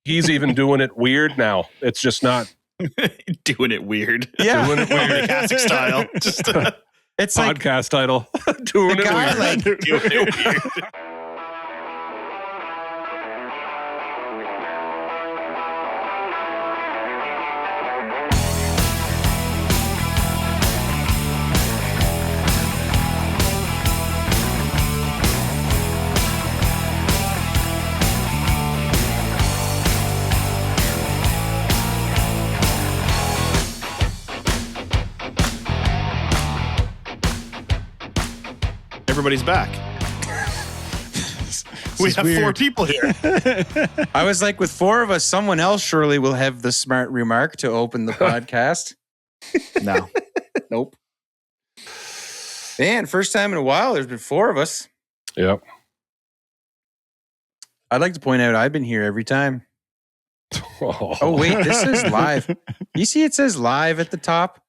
He's even doing it weird now. It's just not doing it weird. Yeah. Doing it weird. Classic style. Just It's like podcast title. Doing it guy, weird. like, doing it weird. Everybody's back. We have weird. 4 people here. I was like, with 4 of us, someone else surely will have the smart remark to open the podcast. No. Nope. Man, first time in a while, there's been 4 of us. Yep. I'd like to point out I've been here every time. Oh, wait, this is live. You see it says live at the top?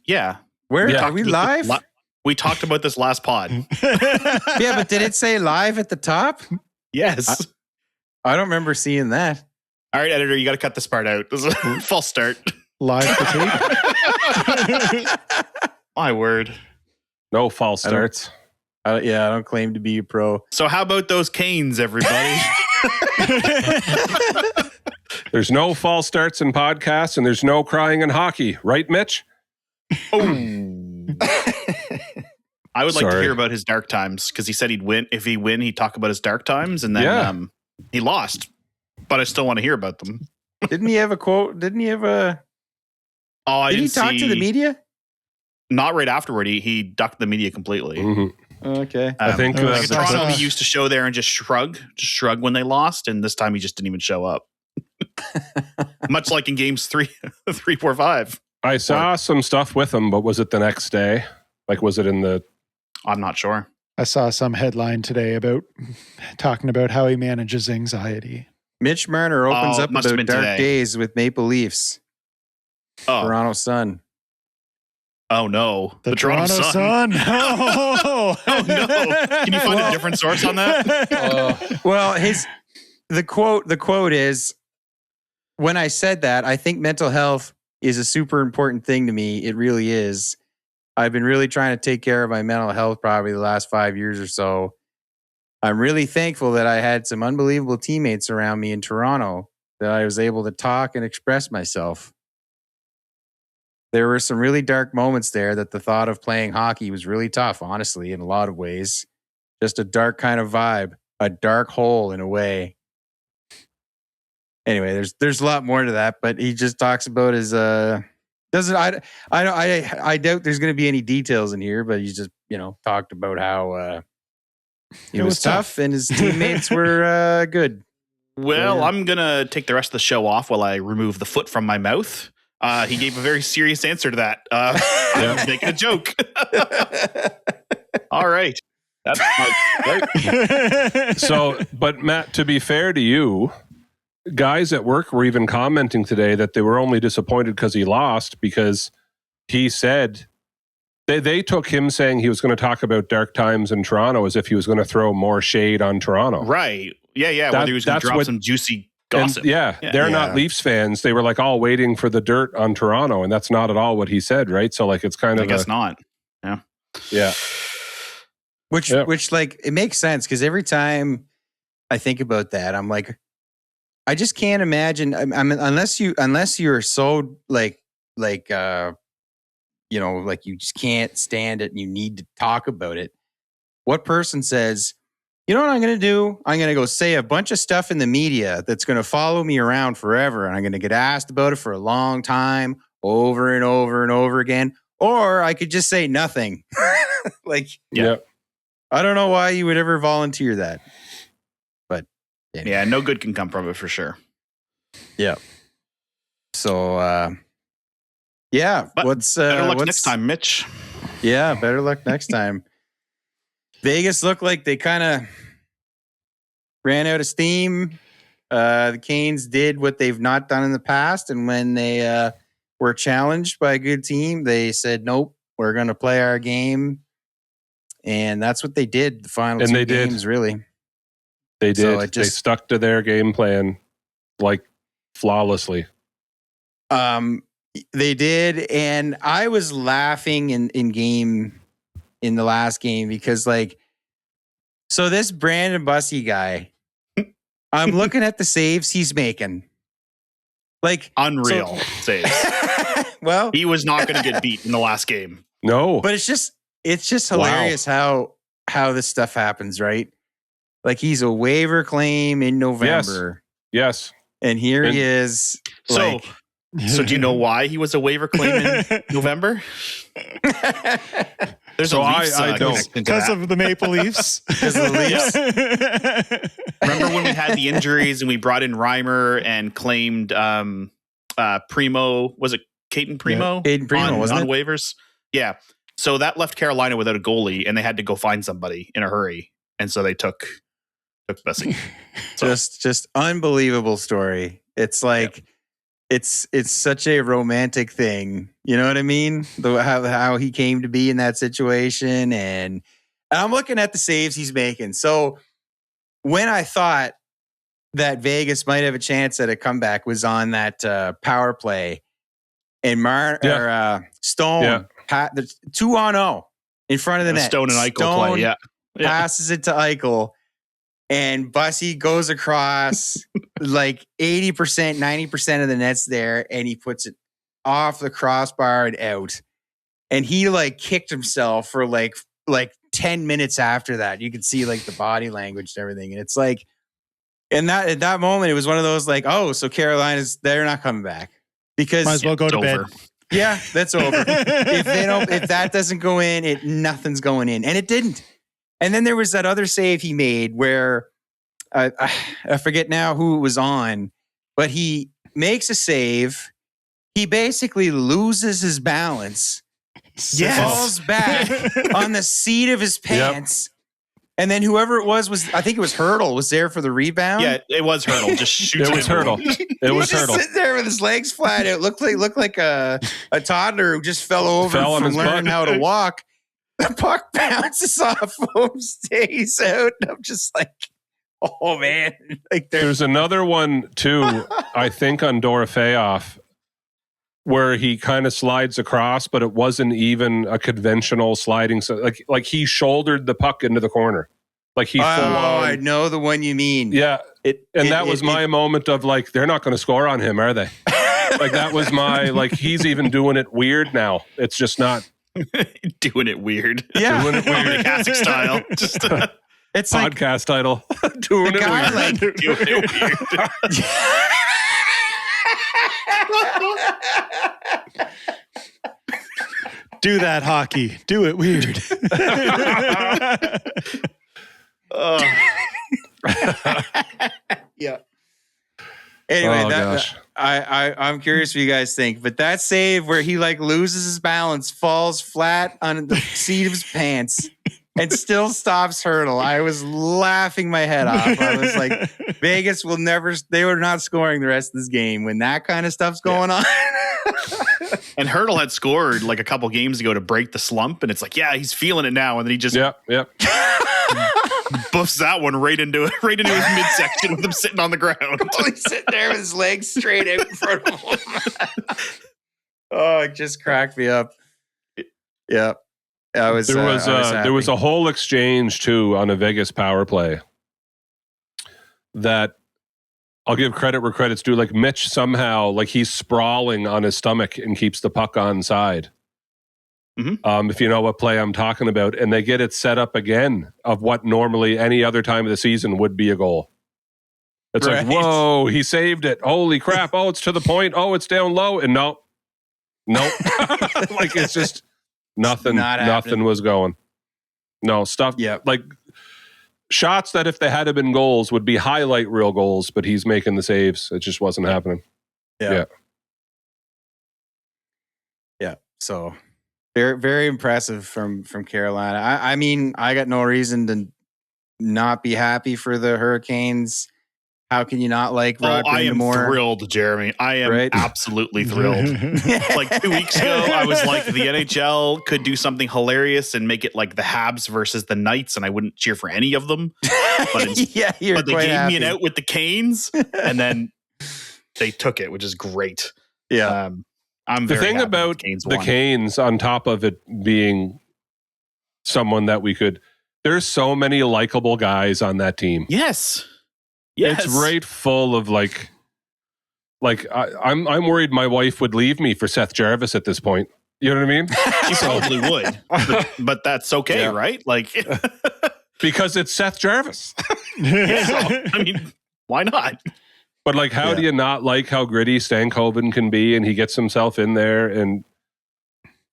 Yeah. Where Yeah. are we live? We talked about this last pod. Yeah, but did it say live at the top? Yes. I don't remember seeing that. All right, editor, you got to cut this part out. This is a false start. Live the tape. My word. No false starts. I don't claim to be a pro. So how about those Canes, everybody? There's no false starts in podcasts, and there's no crying in hockey. Right, Mitch? I would like to Sorry. hear about his dark times because he said he'd win. If he win, he'd talk about his dark times, and then he lost. But I still want to hear about them. Didn't he have a quote? Didn't he have a... Oh, I Did he didn't talk to the media? Not right afterward. He ducked the media completely. Mhm. Okay. I think like that's- Toronto, he used to show there and just shrug when they lost, and this time he just didn't even show up. Much like in games 3, 4, 5. I saw some stuff with him, but was it the next day? Like, was it in the... I'm not sure. I saw some headline today about talking about how he manages anxiety. Mitch Marner opens Oh, up must have about been dark today. days with Maple Leafs. Oh, Toronto Sun. oh no, The Toronto Sun. Oh no! Can you find a different source on that? Well, the quote is, when I said that, I think mental health is a super important thing to me. It really is. I've been really trying to take care of my mental health probably the last 5 years or so. I'm really thankful that I had some unbelievable teammates around me in Toronto that I was able to talk and express myself. There were some really dark moments there that the thought of playing hockey was really tough, honestly, in a lot of ways. Just a dark kind of vibe, a dark hole in a way. Anyway, there's a lot more to that, but he just talks about his I doubt there's going to be any details in here, but he just, talked about how it was tough and his teammates were good. Well, Yeah. I'm gonna take the rest of the show off while I remove the foot from my mouth. He gave a very serious answer to that. I was making a joke. All right. That's right. So, but Matt, to be fair to you, guys at work were even commenting today that they were only disappointed because he lost, because he said they took him saying he was going to talk about dark times in Toronto as if he was going to throw more shade on Toronto. Right. Yeah. Whether he was going to drop some juicy gossip. And they're not Leafs fans. They were like all waiting for the dirt on Toronto, and that's not at all what he said, right? So like it's kind of I guess not. Yeah. Which like it makes sense, because every time I think about that, I'm like, I just can't imagine. I mean, unless you're so like you just can't stand it and you need to talk about it. What person says, you know what I'm going to do? I'm going to go say a bunch of stuff in the media that's going to follow me around forever, and I'm going to get asked about it for a long time, over and over and over again. Or I could just say nothing. Yeah. I don't know why you would ever volunteer that. But anyway. Yeah, no good can come from it for sure. Yeah. So But what's better luck next time, Mitch. Yeah, better luck next time. Vegas looked like they kind of ran out of steam. The Canes did what they've not done in the past, and when they were challenged by a good team, they said, "Nope, we're going to play our game." And that's what they did. The final And two they did. games, really. They did. So They stuck to their game plan. like flawlessly. They did, and I was laughing in the last game because so this Brandon Bussey guy, I'm looking at the saves he's making. Unreal saves. Well, He was not going to get beat in the last game. No. but it's just hilarious how this stuff happens, right? Like he's a waiver claim in November, Yes. and here he is. So do you know why he was a waiver claim in November? There's So a Leafs I don't. connection to Because that. of the Maple Leafs. Because of the Leafs. Remember when we had the injuries and we brought in Reimer and claimed Primo? Was it Caden Primo? Caden Primo, wasn't on it? waivers? Yeah. So that left Carolina without a goalie, and they had to go find somebody in a hurry, and so they took Bussey. So, Just unbelievable story. It's like it's such a romantic thing. You know what I mean? How he came to be in that situation, and I'm looking at the saves he's making. So when I thought that Vegas might have a chance at a comeback was on that power play, and Stone the 2-on-0 in front of the net. Stone and Eichel play. Yeah. Passes it to Eichel. And Bussey goes across like 80%, 90% of the nets there, and he puts it off the crossbar and out. And he like kicked himself for like 10 minutes after that. You could see like the body language and everything. And it's like, at that moment, it was one of those like, oh, so they're not coming back because Might as well go to bed. yeah, that's over. if that doesn't go in, nothing's going in, and it didn't. And then there was that other save he made where I forget now who it was on, but he makes a save. He basically loses his balance, falls back on the seat of his pants. Yep. And then whoever it was I think it was Hurdle, was there for the rebound. Yeah, it was Hurdle. Just shoots It was Hurdle. It was Hurdle. Sitting there with his legs flat out. Looked like a toddler who just fell over from learning how to walk. The puck bounces off him, stays out. And I'm just like, oh man. Like there's another one too, I think on Dorofeyev, where he kind of slides across, but it wasn't even a conventional sliding. So like he shouldered the puck into the corner. Like he I know the one you mean. Yeah. That was my moment of like, they're not going to score on him, are they? Like that was my, like, he's even doing it weird now. It's just not. Doing it weird. Yeah. Doing it weird. Catholic style. Just it's podcast title. Doing it weird. Like, doing it weird. Do that hockey. Do it weird. Yeah. Anyway, gosh. I'm curious what you guys think, but that save where he like loses his balance, falls flat on the seat of his pants, and still stops Hurdle. I was laughing my head off. I was like, Vegas will never. They were not scoring the rest of this game when that kind of stuff's going on. And Hurdle had scored like a couple games ago to break the slump, and it's like, yeah, he's feeling it now, and then he just buffs that one right into his midsection with him sitting on the ground. He's sitting there with his legs straight out in front of him. Oh, it just cracked me up. Yeah, there was a whole exchange too on a Vegas power play that I'll give credit where credit's due. Like Mitch somehow, like he's sprawling on his stomach and keeps the puck on side. Mm-hmm. If you know what play I'm talking about, and they get it set up again of what normally any other time of the season would be a goal. It's right. like, whoa, he saved it. Holy crap. Oh, it's to the point. Oh, it's down low. And nope. Like it's just nothing was going. No stuff. Yeah. Like shots that if they had been goals would be highlight reel goals, but he's making the saves. It just wasn't happening. Yeah. So very, very impressive from Carolina. I mean, I got no reason to not be happy for the Hurricanes. How can you not like Rod I am Brind'Amour? thrilled, Jeremy. I am absolutely thrilled. Like 2 weeks ago, I was like, the NHL could do something hilarious and make it like the Habs versus the Knights, and I wouldn't cheer for any of them. But yeah, but they gave me an out with the Canes, and then they took it, which is great. Yeah. I'm The very thing happy about Canes the won. Canes, on top of it being someone that we could, there's so many likable guys on that team. Yes. It's right full of I'm worried my wife would leave me for Seth Jarvis at this point. You know what I mean? She probably would, but that's okay, right? Like, because it's Seth Jarvis. I mean, why not? But like, how do you not like how gritty Stankoven can be, and he gets himself in there, and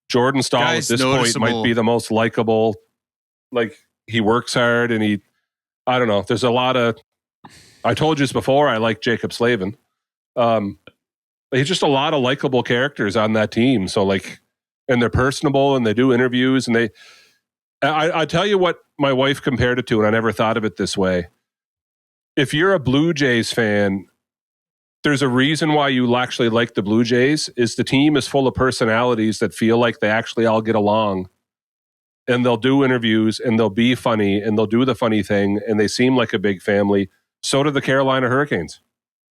Jordan Staal at this point might be the most likable. Like, he works hard, and I don't know. There's a lot of. I told you this before. I like Jacob Slavin. He's just a lot of likable characters on that team. So like, and they're personable, and they do interviews, and I tell you what my wife compared it to, and I never thought of it this way. If you're a Blue Jays fan, there's a reason why you actually like the Blue Jays, is the team is full of personalities that feel like they actually all get along, and they'll do interviews, and they'll be funny, and they'll do the funny thing, and they seem like a big family. So do the Carolina Hurricanes.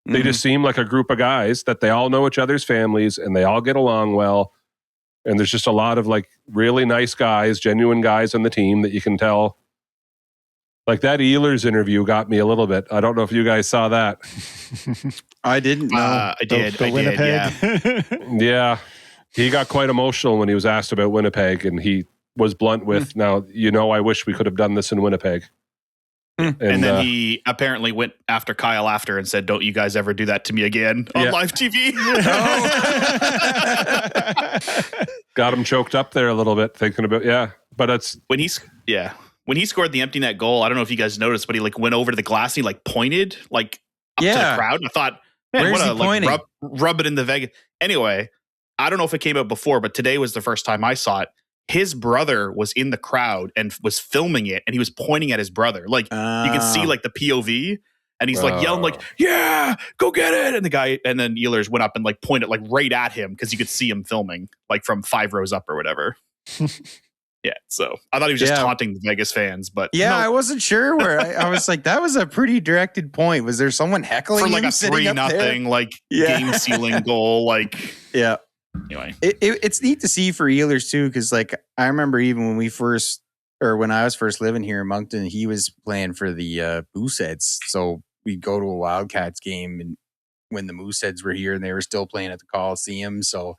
They just seem like a group of guys that they all know each other's families, and they all get along well. And there's just a lot of like really nice guys, genuine guys on the team that you can tell. Like that Ehlers interview got me a little bit. I don't know if you guys saw that. I didn't know. I did. The Winnipeg. Yeah. He got quite emotional when he was asked about Winnipeg, and he was blunt with, now, I wish we could have done this in Winnipeg. And then he apparently went after Kyle after and said, "Don't you guys ever do that to me again on live TV." Got him choked up there a little bit thinking about, but it's when he scored the empty net goal. I don't know if you guys noticed, but he like went over to the glass and he like pointed like up to the crowd. And I thought, man, where's he pointing? Like rub it in the Vegas. Anyway, I don't know if it came out before, but today was the first time I saw it. His brother was in the crowd and was filming it, and he was pointing at his brother. Like you can see like the POV, and he's like yelling like, "Yeah, go get it!" And the guy, and then Ehlers went up and like pointed like right at him because you could see him filming like from 5 rows up or whatever. So I thought he was just taunting the Vegas fans, but I wasn't sure where. I was like, that was a pretty directed point. Was there someone heckling for like him a 3-0 like game sealing goal? Like Anyway, it's neat to see for Ehlers too, because like I remember even when I was first living here in Moncton, he was playing for the Mooseheads. So we'd go to a Wildcats game, and when the Mooseheads were here, and they were still playing at the Coliseum. So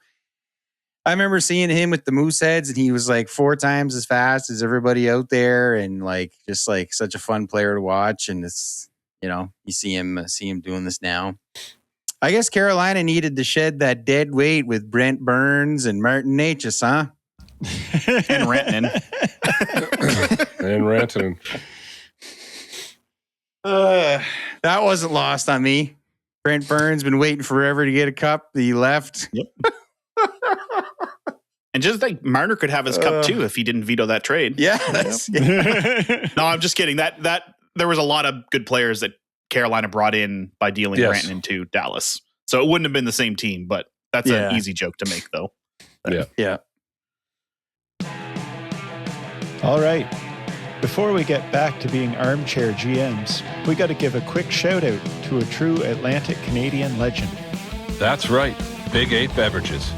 I remember seeing him with the Mooseheads, and he was like 4 times as fast as everybody out there, and like just like such a fun player to watch. And it's you see him doing this now. I guess Carolina needed to shed that dead weight with Brent Burns and Martin Necas, huh? And Rantanen. That wasn't lost on me. Brent Burns been waiting forever to get a cup. He left. Yep. And just think, Marner could have his cup too if he didn't veto that trade. Yeah. No, I'm just kidding. That there was a lot of good players that Carolina brought in by dealing Rantanen to Dallas. So it wouldn't have been the same team, but that's an easy joke to make, though. Yeah. All right. Before we get back to being armchair GMs, we got to give a quick shout out to a true Atlantic Canadian legend. That's right. Big 8 Beverages.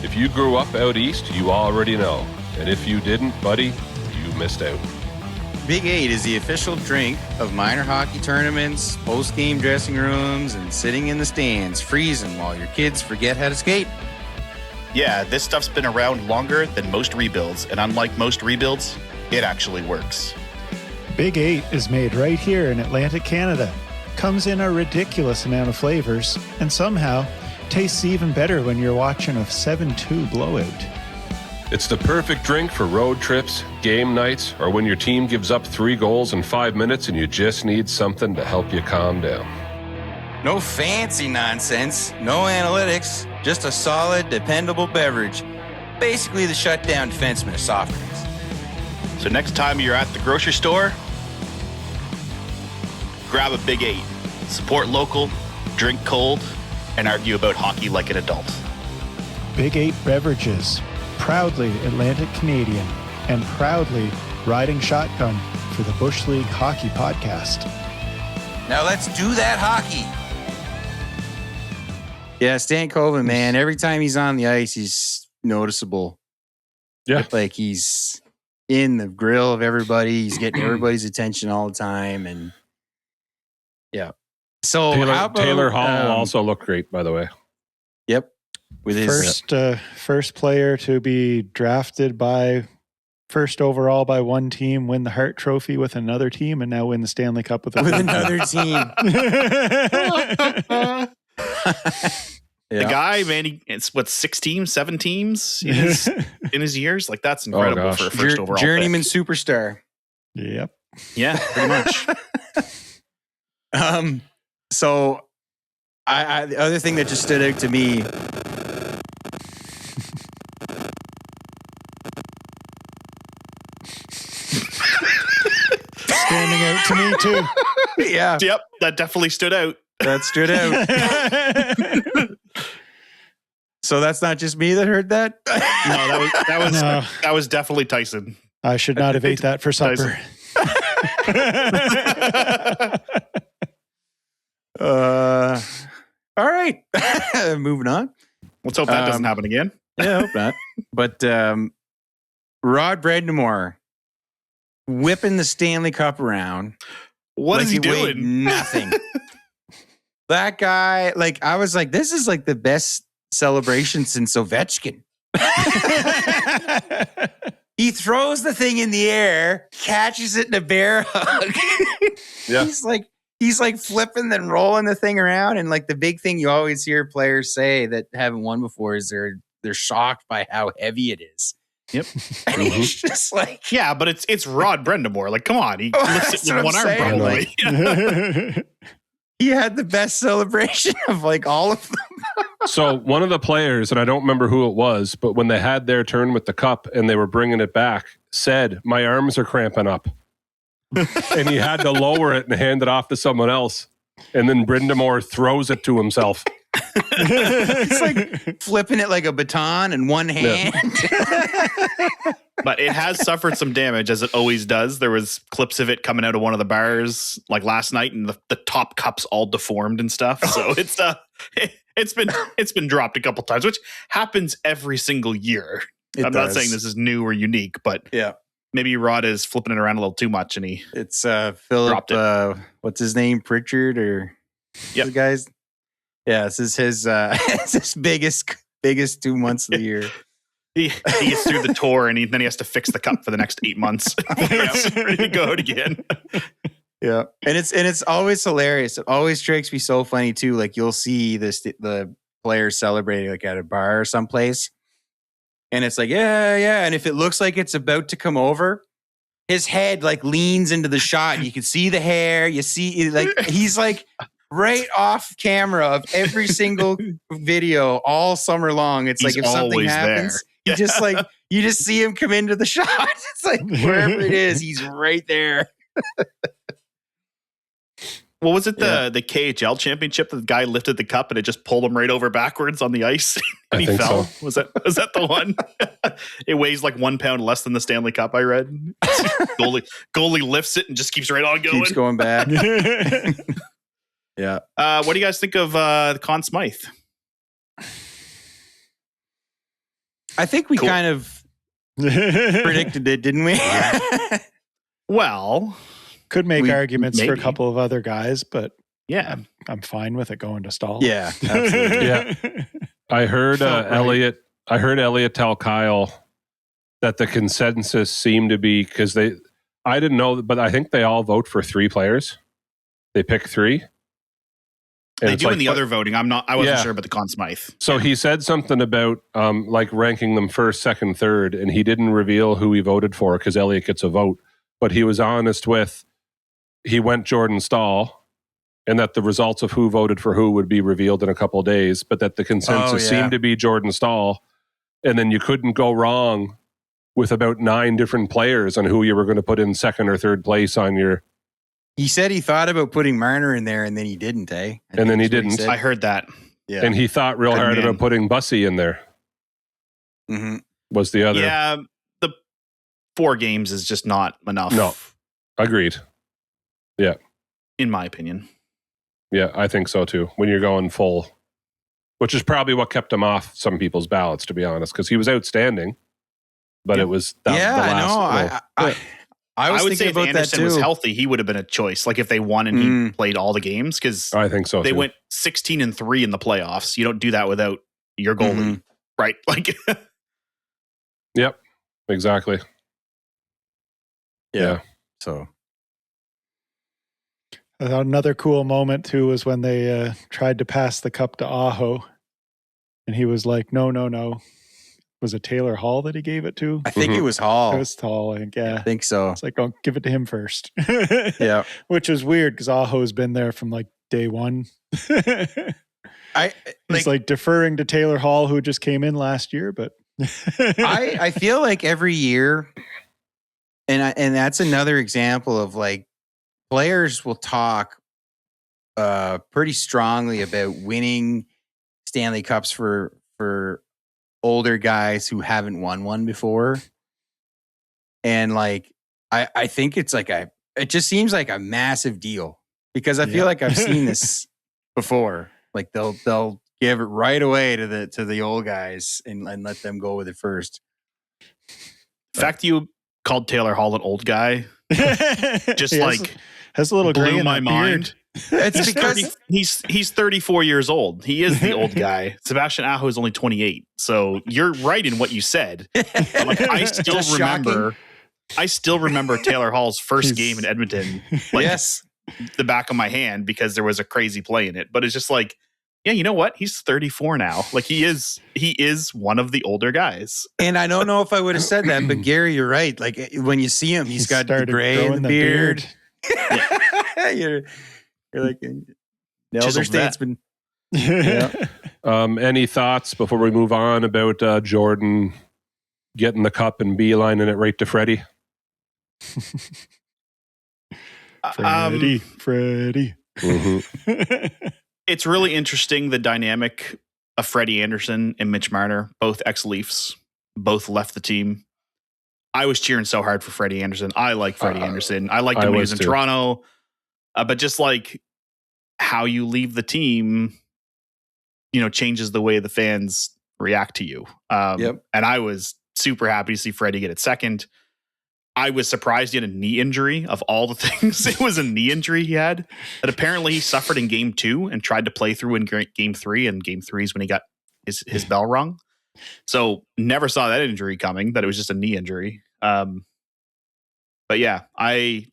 If you grew up out east, you already know. And if you didn't, buddy, you missed out. Big 8 is the official drink of minor hockey tournaments, post-game dressing rooms, and sitting in the stands, freezing while your kids forget how to skate. Yeah, this stuff's been around longer than most rebuilds, and unlike most rebuilds, it actually works. Big 8 is made right here in Atlantic Canada. Comes in a ridiculous amount of flavors, and somehow tastes even better when you're watching a 7-2 blowout. It's the perfect drink for road trips, game nights, or when your team gives up 3 goals in 5 minutes and you just need something to help you calm down. No fancy nonsense, no analytics, just a solid, dependable beverage. Basically the shutdown defenseman of soft drinks. So next time you're at the grocery store, grab a Big 8. Support local, drink cold, and argue about hockey like an adult. Big 8 Beverages. Proudly Atlantic Canadian, and proudly riding shotgun for the Bush League Hockey Podcast. Now let's do that hockey. Yeah, Stankoven, man. Every time he's on the ice, he's noticeable. Yeah. Like he's in the grill of everybody. He's getting everybody's attention all the time. And yeah. So how about, Taylor Hall also looked great, by the way. Yep. With his First player to be drafted by first overall by one team, win the Hart Trophy with another team, and now win the Stanley Cup with another team. The guy, man, it's what 7 teams in his years. Like that's incredible for a first overall journeyman pick. Superstar. Yep. Yeah, pretty much. So I the other thing that just stood out to me. Standing out to me too. Yeah. Yep, that definitely stood out. That stood out. So that's not just me that heard that? No, that was definitely Tyson. I should not have ate that for supper. All right. Moving on. Let's hope that doesn't happen again. Yeah, I hope not. But Rod Brandamore whipping the Stanley Cup around. What is he weighed doing? Nothing. That guy, like, I was like, this is like the best celebration since Ovechkin. He throws the thing in the air, catches it in a bear hug. Yeah. He's like flipping and rolling the thing around. And like the big thing you always hear players say that haven't won before is they're shocked by how heavy it is. Yep. And he's just like, yeah, but it's Rod Brandamore. Like, come on, he lifts it with one arm probably. He had the best celebration of like all of them. So one of the players, and I don't remember who it was, but when they had their turn with the cup and they were bringing it back, said, "My arms are cramping up." And he had to lower it and hand it off to someone else. And then Brindamore throws it to himself. It's like flipping it like a baton in one hand. Yeah. But it has suffered some damage, as it always does. There was clips of it coming out of one of the bars like last night, and the top cup's all deformed and stuff. So it's been dropped a couple times, which happens every single year. I'm not saying this is new or unique, but yeah, maybe Rod is flipping it around a little too much, and it's Philip. What's his name? Pritchard or the guys? Yeah, this is his it's his biggest 2 months of the year. He gets through the tour and then he has to fix the cup for the next 8 months. Ready to go out again. Yeah, and it's always hilarious. It always strikes me so funny too. Like you'll see the players celebrating like at a bar or someplace, and it's like yeah, and if it looks like it's about to come over, his head like leans into the shot. You can see the hair. You see like he's like. Right off camera of every single video all summer long. It's he's like if something happens, you just see him come into the shot. It's like wherever it is, he's right there. What was it? The KHL championship that the guy lifted the cup and it just pulled him right over backwards on the ice and he fell. So. Was that the one? It weighs like 1 pound less than the Stanley Cup, I read. Goalie lifts it and just keeps right on going. Keeps going back. Yeah. What do you guys think of Conn Smythe? I think we kind of predicted it, didn't we? Well, could make arguments for a couple of other guys, but yeah, I'm fine with it going to Staal. Yeah, absolutely. Yeah. I heard Elliot. I heard Elliot tell Kyle that the consensus seemed to be because I didn't know, but I think they all vote for 3 players. They pick 3. And they do in the other voting. I wasn't sure about the Conn Smythe. So he said something about like ranking them first, second, third, and he didn't reveal who he voted for because Elliot gets a vote. But he was honest with he went Jordan Staal, and that the results of who voted for who would be revealed in a couple of days. But that the consensus seemed to be Jordan Staal, and then you couldn't go wrong with about 9 different players on who you were going to put in second or third place on your. He said he thought about putting Marner in there, and then he didn't, eh? And then he didn't. I heard that. Yeah. And he thought real hard about putting Bussy in there. Mm-hmm. Was the other. Yeah, the 4 games is just not enough. No, agreed. Yeah. In my opinion. Yeah, I think so too. When you're going full which is probably what kept him off some people's ballots, to be honest, because he was outstanding. But it was the last. I was would say thinking if about Anderson that was too. healthy, he would have been a choice. Like if they won and he played all the games, because I think so. they too. went 16-3 in the playoffs. You don't do that without your goalie, right? Like, Yep, exactly. Yeah. So another cool moment too was when they tried to pass the cup to Aho, and he was like, "No." Was it Taylor Hall that he gave it to? I think it was Hall. It was Hall, I think. Yeah, I think so. It's like, "Oh, give it to him first." Yeah, which was weird because Aho's been there from like day one. He's like deferring to Taylor Hall, who just came in last year, but I feel like every year, and that's another example of like players will talk pretty strongly about winning Stanley Cups for older guys who haven't won one before. And like I think it's like it just seems like a massive deal, because I feel like I've seen this before. Like they'll give it right away to the old guys and let them go with it first. the fact you called Taylor Hall an old guy just has a little gray blew in my that mind. beard. It's because he's 34 years old. He is the old guy. Sebastian Aho is only 28. So you're right in what you said. Like I still remember Taylor Hall's first game in Edmonton. Like the back of my hand, because there was a crazy play in it. But it's just like, yeah, you know what? He's 34 now. Like he is one of the older guys. And I don't know if I would have said that, but Gary, you're right. Like when you see him, he's got the gray in the beard. You're like an elder statesman. Yeah. Any thoughts before we move on about Jordan getting the cup and beelining it right to Freddie? Freddie. Mm-hmm. It's really interesting, the dynamic of Freddie Anderson and Mitch Marner, both ex-Leafs, both left the team. I was cheering so hard for Freddie Anderson. I like Freddie Anderson. I liked him when he was in Toronto. But just like how you leave the team, changes the way the fans react to you. And I was super happy to see Freddie get it second. I was surprised he had a knee injury of all the things. It was a knee injury he had that apparently he suffered in game 2 and tried to play through in game 3. And game 3 is when he got his bell rung. So never saw that injury coming, that it was just a knee injury. But yeah, I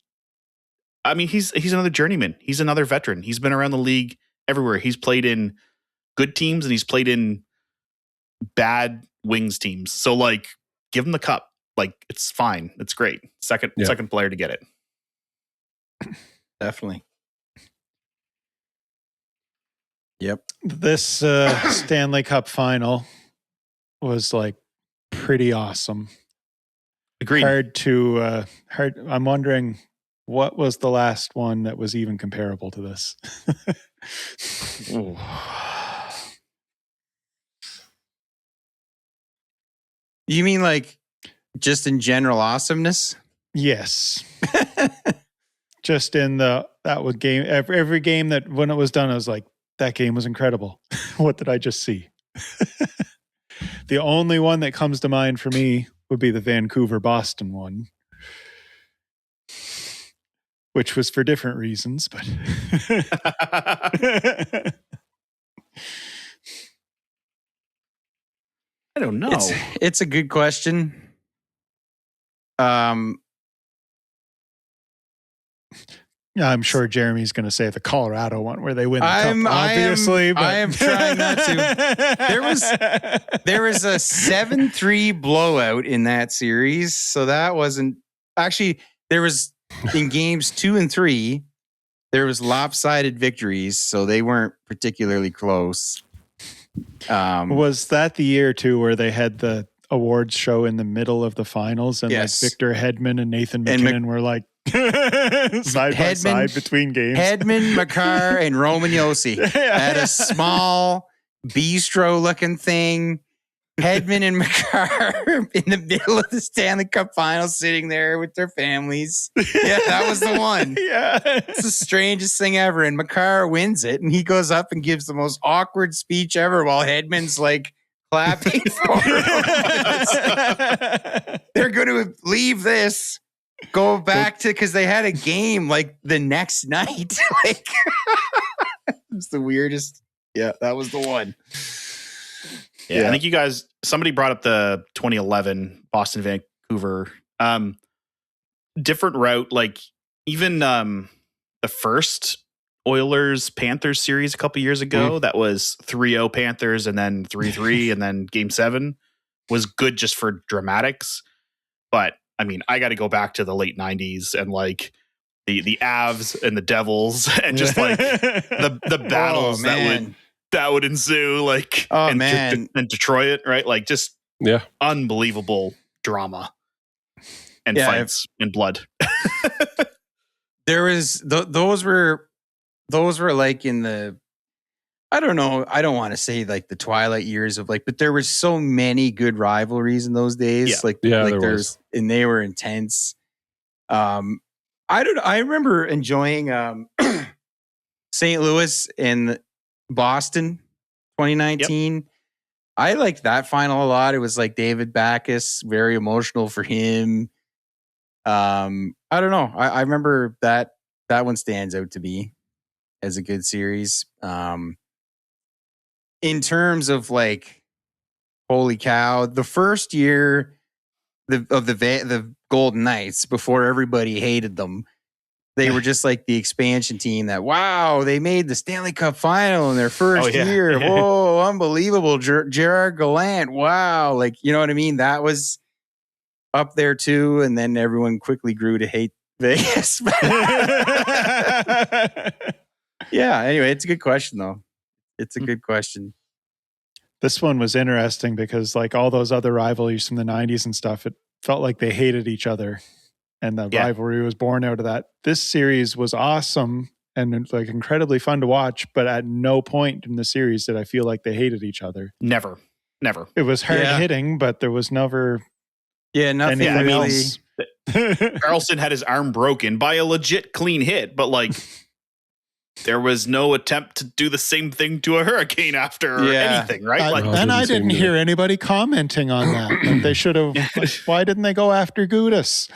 mean, he's another journeyman. He's another veteran. He's been around the league everywhere. He's played in good teams and he's played in bad Wings teams. So like, give him the cup. Like, it's fine. It's great. Second player to get it. Definitely. Yep. This Stanley Cup final was like pretty awesome. Agreed. Hard. I'm wondering what was the last one that was even comparable to this. You mean like just in general awesomeness? Yes. Just in that was game. Every game that when it was done, I was like, that game was incredible. What did I just see? The only one that comes to mind for me would be the Vancouver-Boston one, which was for different reasons, but I don't know. It's a good question. Yeah, I'm sure Jeremy's going to say the Colorado one where they win the cup, obviously. I am trying not to. There was a 7-3 blowout in that series, so that wasn't... Actually, there was, in games 2 and 3, there was lopsided victories, so they weren't particularly close. Was that the year, too, where they had the awards show in the middle of the finals and like Victor Hedman and Nathan McKinnon were like side by side between games? Hedman, Makar, and Roman Josi had a small bistro looking thing Hedman and Makar in the middle of the Stanley Cup final, sitting there with their families. Yeah, that was the one. Yeah. It's the strangest thing ever. And Makar wins it, and he goes up and gives the most awkward speech ever while Hedman's like clapping for him. They're going to leave this, go back to, because they had a game like the next night. Like, it's the weirdest. Yeah, that was the one. Yeah, I think you guys, somebody brought up the 2011 Boston Vancouver. Different route, like even the first Oilers Panthers series a couple years ago, that was 3-0 Panthers and then 3-3 and then game 7 was good just for dramatics. But I mean, I got to go back to the late 90s and like the Avs and the Devils and just like the battles that would ensue, like and Detroit, right? Like just unbelievable drama and fights and blood. There was those were like in the, I don't know, I don't want to say like the twilight years of like, but there were so many good rivalries in those days. There's and they were intense. I remember enjoying St. Louis and Boston 2019. Yep. I liked that final a lot. It was like David Backes, very emotional for him. I don't know. I remember that one stands out to me as a good series. In terms of like, holy cow, the first year of the Golden Knights, before everybody hated them, they were just like the expansion team that, wow, they made the Stanley Cup final in their first year. Whoa, unbelievable. Gerard Gallant. Wow. Like, you know what I mean? That was up there too. And then everyone quickly grew to hate Vegas. Yeah. Anyway, it's a good question though. It's a good question. This one was interesting because like all those other rivalries from the 90s and stuff, it felt like they hated each other. And the rivalry was born out of that. This series was awesome and like incredibly fun to watch, but at no point in the series did I feel like they hated each other. Never. It was hard hitting, but there was never nothing really. Else. Carlson had his arm broken by a legit clean hit, but like there was no attempt to do the same thing to a hurricane after anything, right? I didn't hear anybody commenting on that. Like they should have. Like, why didn't they go after Gudas?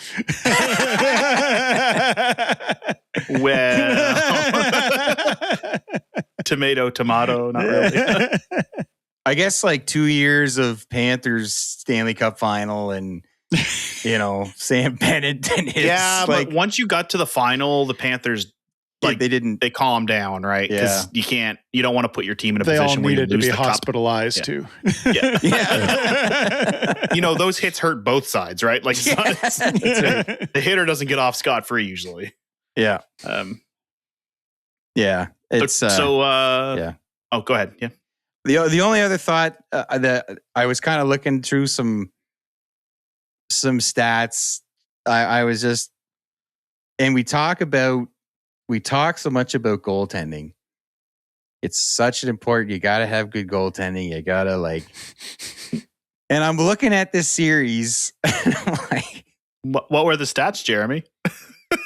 Well, tomato, not really. I guess like 2 years of Panthers Stanley Cup final and, you know, Sam Bennett and his. Yeah, but once you got to the final, the Panthers. Like they calm down, right? Because you don't want to put your team in a position where you lose the cup. They all needed to be hospitalized too. You know, those hits hurt both sides, right? Like the hitter doesn't get off scot-free usually. Yeah. It's Oh, go ahead. Yeah. The only other thought that I was kind of looking through some stats. I was just, and we talk so much about goaltending. It's such an important, you got to have good goaltending. You got to like, and I'm looking at this series. And I'm like, what were the stats, Jeremy?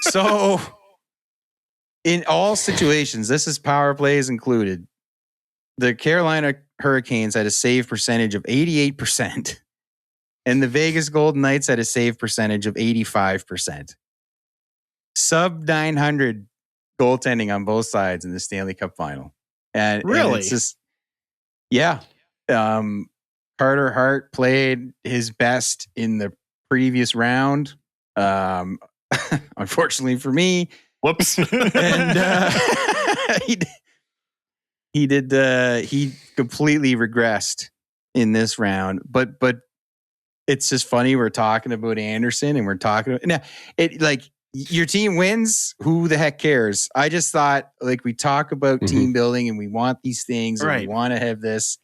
So in all situations, this is power plays included. The Carolina Hurricanes had a save percentage of 88%. And the Vegas Golden Knights had a save percentage of 85%. Sub 900 goaltending on both sides in the Stanley Cup final. And it's just, Carter Hart played his best in the previous round. Unfortunately for me. Whoops. And he completely regressed in this round. But it's just funny. We're talking about Anderson and we're talking about, now it like, your team wins, who the heck cares? I just thought, like, we talk about team building and we want these things and we want to have this.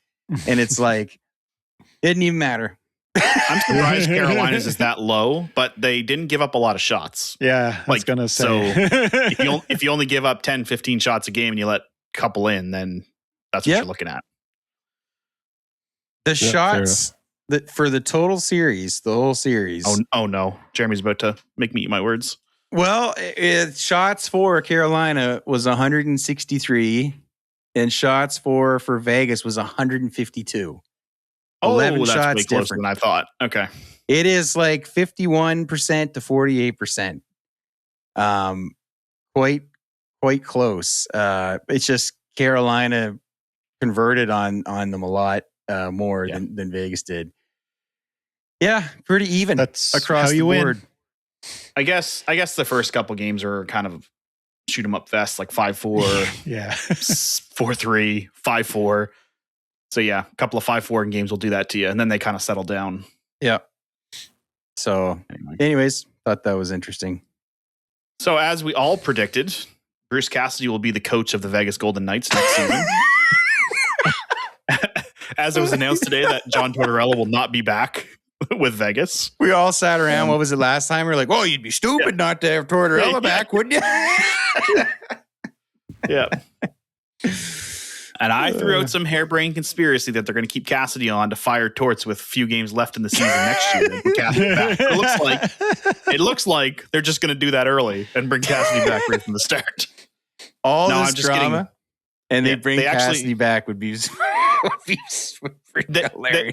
And it's like, it didn't even matter. I'm surprised Carolina's is that low, but they didn't give up a lot of shots. Yeah, I was going to say. So if you only give up 10, 15 shots a game and you let a couple in, then that's what you're looking at. The shots for the total series, the whole series. Oh no, Jeremy's about to make me eat my words. Well, shots for Carolina was 163, and shots for Vegas was 152. 11 that's shots way closer different. than I thought. Okay. It is like 51% to 48%. Quite close. It's just Carolina converted on them a lot more than Vegas did. Yeah, pretty even. That's across how you the board. win. I guess the first couple games are kind of shoot 'em up fest, like 5-4, Yeah. 4-3, 5-4. So yeah, a couple of 5-4 games will do that to you, and then they kind of settle down. Yeah. So, anyways, thought that was interesting. So as we all predicted, Bruce Cassidy will be the coach of the Vegas Golden Knights next season. As it was announced today that John Tortorella will not be back with Vegas. We all sat around. What was it last time? We were like, well, you'd be stupid not to have Tortorella back, wouldn't you? Yeah. And I threw out some harebrained conspiracy that they're going to keep Cassidy on to fire Torts with a few games left in the season next year. And bring Cassidy back. It looks like they're just going to do that early and bring Cassidy back right from the start. All No, this I'm just drama, and they Yeah, bring they actually- Cassidy back would be hilarious.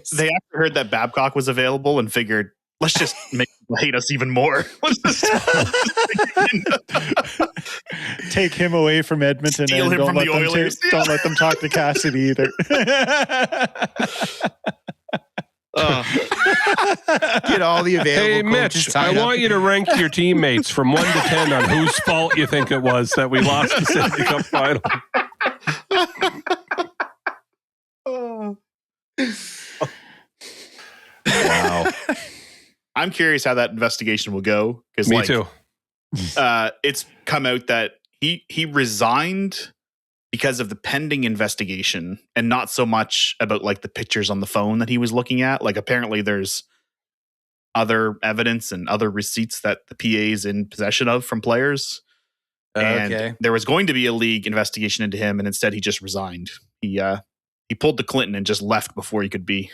They actually heard that Babcock was available and figured, let's just make people hate us even more. Take him away from Edmonton Steal and him from the Oilers. don't let them talk to Cassidy either. Get all the available Hey, coaches Mitch, I tied up. want you to rank your teammates from 1 to 10 on whose fault you think it was that we lost the Stanley Cup final. Wow. I'm curious how that investigation will go. Because Me too. It's come out that he resigned because of the pending investigation and not so much about like the pictures on the phone that he was looking at. Like apparently there's other evidence and other receipts that the PA is in possession of from players. Okay. And there was going to be a league investigation into him, and instead he just resigned. He pulled the Clinton and just left before he could be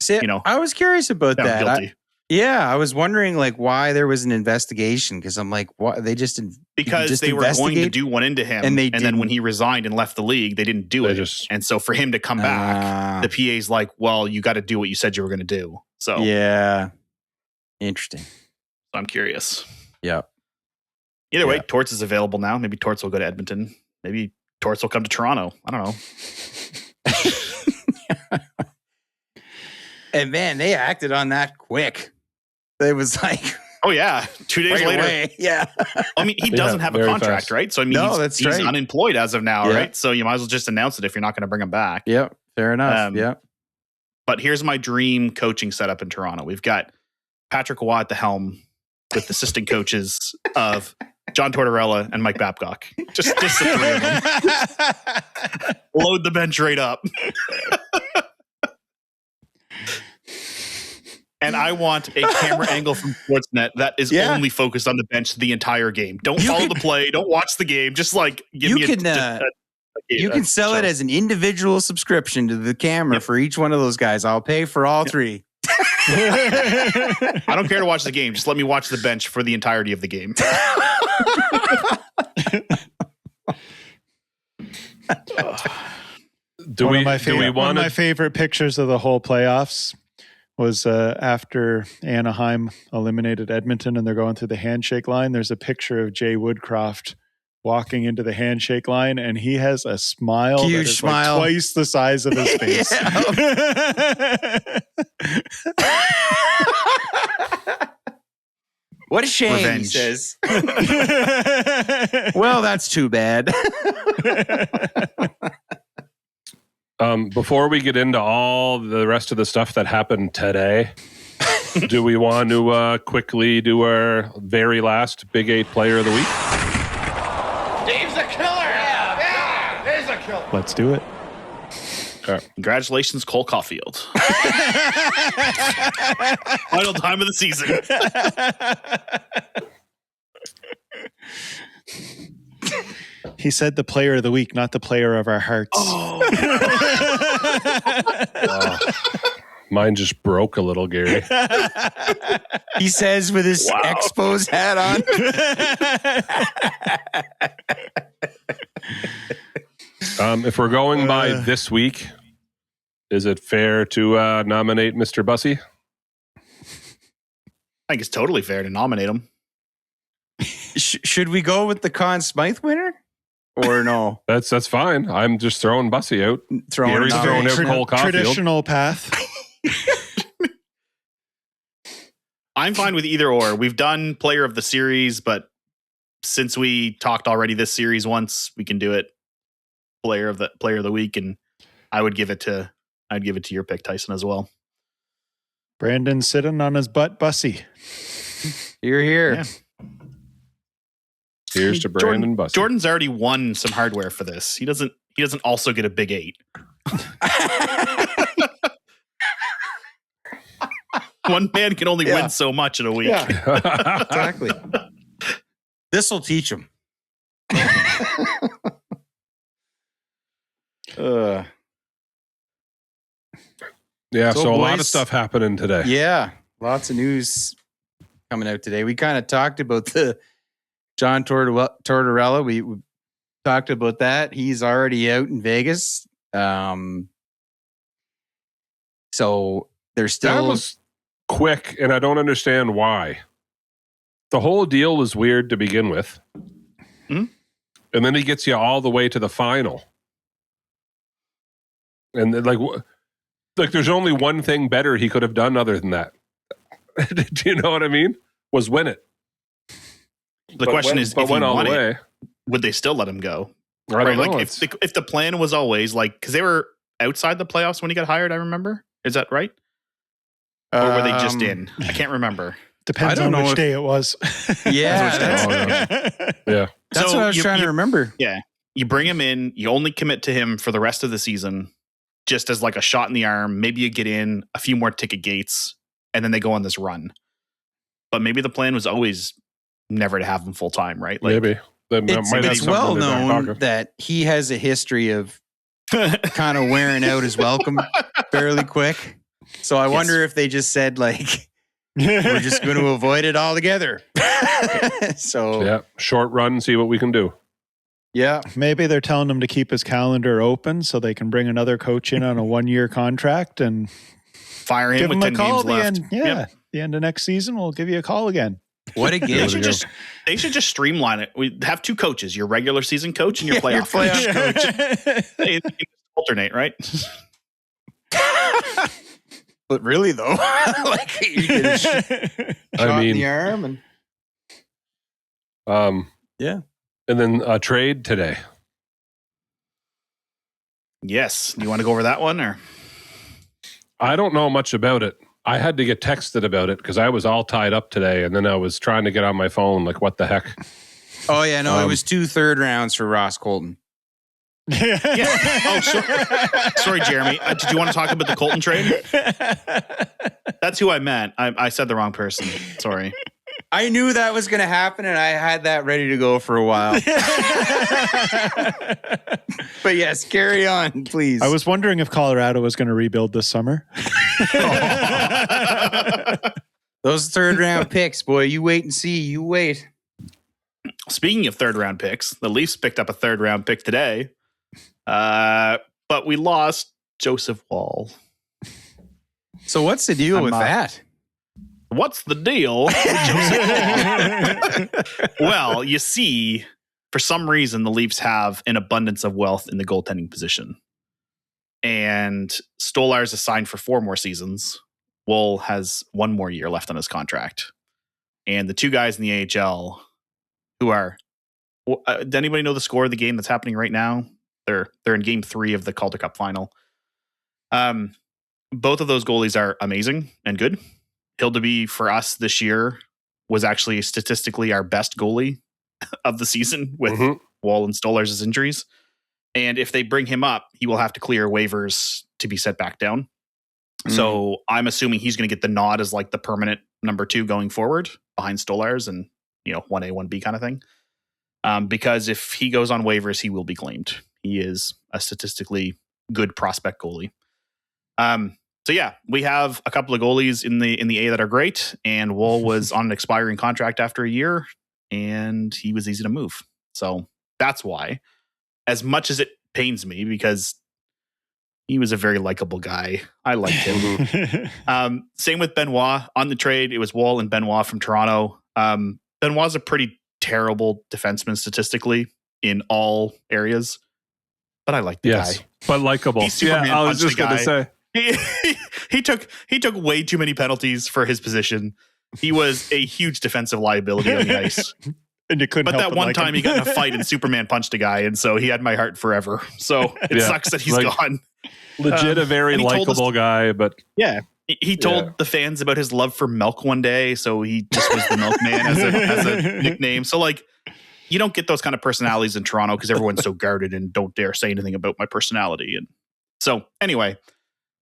See, I was curious about found that. guilty. I was wondering like why there was an investigation because I'm like, what they just Because they were going to investigate? do one into him, And they then when didn't. he resigned and left the league, they didn't do They it. just- And so for him to come back, the PA's like, well, you got to do what you said you were going to do. So yeah, interesting. I'm curious. Yeah. Either way, Yeah. Torts is available now. Maybe Torts will go to Edmonton. Maybe Torts will come to Toronto. I don't know. And man, they acted on that quick. It was like Oh yeah, 2 days right later. away. Yeah. I mean, he Yeah, doesn't have a very contract, fast. right? So I mean, No, he's that's right. unemployed as of now, Yeah. right? So you might as well just announce it if you're not going to bring him back. Yep. Fair enough. Yep. But here's my dream coaching setup in Toronto. We've got Patrick Waugh at the helm with assistant coaches of John Tortorella and Mike Babcock. Just the three of them. Load the bench right up. And I want a camera angle from Sportsnet that is Yeah. only focused on the bench the entire game. Don't You follow can- the play. Don't watch the game. Just like give You me can, You can sell it as an individual subscription to the camera Yep. for each one of those guys. I'll pay for all three. I don't care to watch the game. Just let me watch the bench for the entirety of the game. Do we one want of my to? favorite pictures of the whole playoffs was after Anaheim eliminated Edmonton and they're going through the handshake line. There's a picture of Jay Woodcroft walking into the handshake line, and he has a smile Huge that is smile. like twice the size of his face. What a shame, he Revenge. says. Well, that's too bad. Before we get into all the rest of the stuff that happened today, do we want to quickly do our very last Big 8 player of the week? Dave's a killer. Yeah. Dave's a killer. Let's do it. Congratulations, Cole Caulfield. Final time of the season. He said the player of the week, not the player of our hearts. Mine just broke a little, Gary. He says with his Expos hat on. If we're going by this week, is it fair to nominate Mr. Bussy? I think it's totally fair to nominate him. Should we go with the Conn Smythe winner? Or no? That's fine. I'm just throwing Bussy out. Gary's throwing out Cole Caulfield. Traditional path. I'm fine with either or. We've done player of the series, but since we talked already this series once, we can do it player of the week, and I'd give it to your pick, Tyson, as well. Brandon sitting on his butt, Bussy. You're here. Yeah. Here's to Brandon Bussy. Jordan's already won some hardware for this. He doesn't also get a big 8. One man can only win so much in a week. Yeah, exactly. This will teach him. Yeah, so a lot of boys, stuff happening today. Yeah, lots of news coming out today. We kind of talked about the John Tortorella. We talked about that. He's already out in Vegas. So there's still... That was quick, and I don't understand why. The whole deal was weird to begin with. Hmm? And then he gets you all the way to the final. And then, like there's only one thing better he could have done other than that. Do you know what I mean? Was win it. The question is, if he went all won the way. it, would they still let him go? I don't know. Like if the plan was always like, because they were outside the playoffs when he got hired, I remember. Is that right? Or were they just in? I can't remember. Depends on which day it was. Yeah. Yeah. That's what I was trying to remember. Yeah. You bring him in, you only commit to him for the rest of the season, just as like a shot in the arm. Maybe you get in a few more ticket gates, and then they go on this run. But maybe the plan was always never to have him full time, right? Like, maybe. It's well known that he has a history of kind of wearing out his welcome fairly quick. So I wonder if they just said, like, we're just going to avoid it altogether. So yeah, short run, see what we can do. Yeah. Maybe they're telling him to keep his calendar open so they can bring another coach in on a 1-year contract and fire him give with him 10 a call games at the left. end. The end of next season, we'll give you a call again. What a game. They should just streamline it. We have 2 coaches, your regular season coach and your playoff coach. They alternate, right? But really, though, like you get a shot in the arm and yeah. And then a trade today. Yes. Do you want to go over that one, or? I don't know much about it. I had to get texted about it because I was all tied up today, and then I was trying to get on my phone, like, what the heck? Oh, yeah, no, it was 2 third rounds for Ross Colton. Yeah. Oh, sorry, Jeremy. Did you want to talk about the Colton trade? That's who I meant. I said the wrong person. Sorry. I knew that was going to happen, and I had that ready to go for a while. But yes, carry on, please. I was wondering if Colorado was going to rebuild this summer. Those third round picks, boy, you wait and see. You wait. Speaking of third round picks, the Leafs picked up a third round pick today. But we lost Joseph Woll. So what's the deal with that? What's the deal with Joseph Woll? Well, you see, for some reason, the Leafs have an abundance of wealth in the goaltending position. And Stolarz is signed for 4 more seasons. Woll has 1 more year left on his contract. And the 2 guys in the AHL who are... does anybody know the score of the game that's happening right now? They're in game 3 of the Calder Cup final. Both of those goalies are amazing and good. Hildeby for us this year was actually statistically our best goalie of the season with Woll and Stolarz' injuries. And if they bring him up, he will have to clear waivers to be set back down. So I'm assuming he's going to get the nod as like the permanent number 2 going forward behind Stolarz and, 1A, 1B kind of thing. Because if he goes on waivers, he will be claimed. He is a statistically good prospect goalie. So yeah, we have a couple of goalies in the A that are great, and Woll was on an expiring contract after a year, and he was easy to move. So that's why. As much as it pains me, because he was a very likable guy. I liked him. Same with Benoit. On the trade, it was Woll and Benoit from Toronto. Benoit's a pretty terrible defenseman statistically in all areas, but I like the guy. But likable. He Superman I was punched just the going to guy. say. He took way too many penalties for his position. He was a huge defensive liability on the ice. And you couldn't. But help that but one like time him. he got in a fight and Superman punched a guy, and so he had my heart forever. So it sucks that he's gone. Legit a very likable guy, but yeah. He told the fans about his love for milk one day, so he just was the milkman as a nickname. So like, you don't get those kind of personalities in Toronto because everyone's so guarded and don't dare say anything about my personality. And so anyway,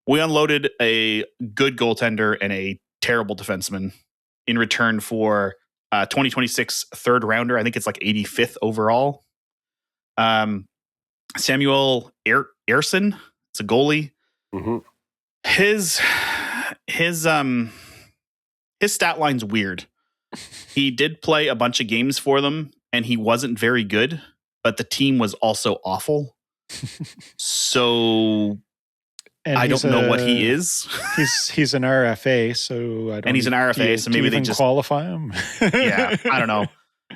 we unloaded a good goaltender and a terrible defenseman in return for 2026 third rounder. I think it's like 85th overall. Samuel Ersson, it's a goalie. Mm-hmm. His stat line's weird. He did play a bunch of games for them, and he wasn't very good, but the team was also awful. So I don't know what he is. He's an RFA, so I don't. And he's an RFA, so maybe they just qualify him. Yeah, I don't know.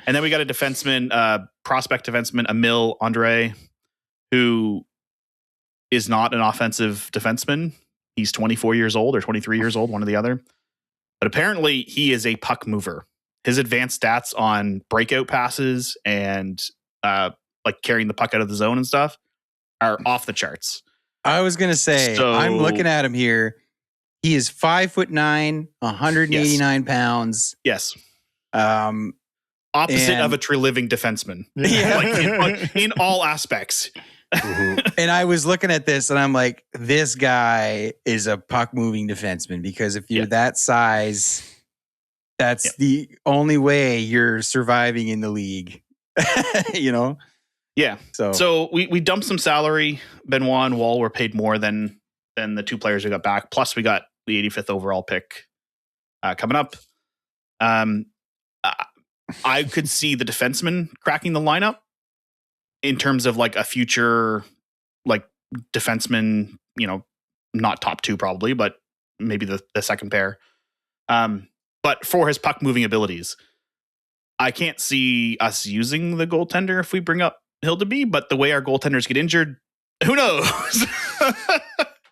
And then we got a defenseman, prospect defenseman, Emil Andre, who is not an offensive defenseman. He's 24 years old or 23 years old, one or the other. But apparently he is a puck mover. His advanced stats on breakout passes and like carrying the puck out of the zone and stuff are off the charts. I was going to say, I'm looking at him here. He is 5'9", 189 pounds. Yes. Opposite of a true living defenseman. Yeah. Like in all aspects. Mm-hmm. And I was looking at this and I'm like, this guy is a puck moving defenseman, because if you're that size, that's the only way you're surviving in the league. You know? Yeah. So we dumped some salary. Benoit and Woll were paid more than the two players we got back. Plus we got the 85th overall pick coming up. I could see the defenseman cracking the lineup in terms of like a future like defenseman, you know, not top two probably, but maybe the second pair. But for his puck moving abilities, I can't see us using the goaltender if we bring up Hildeby, but the way our goaltenders get injured, who knows?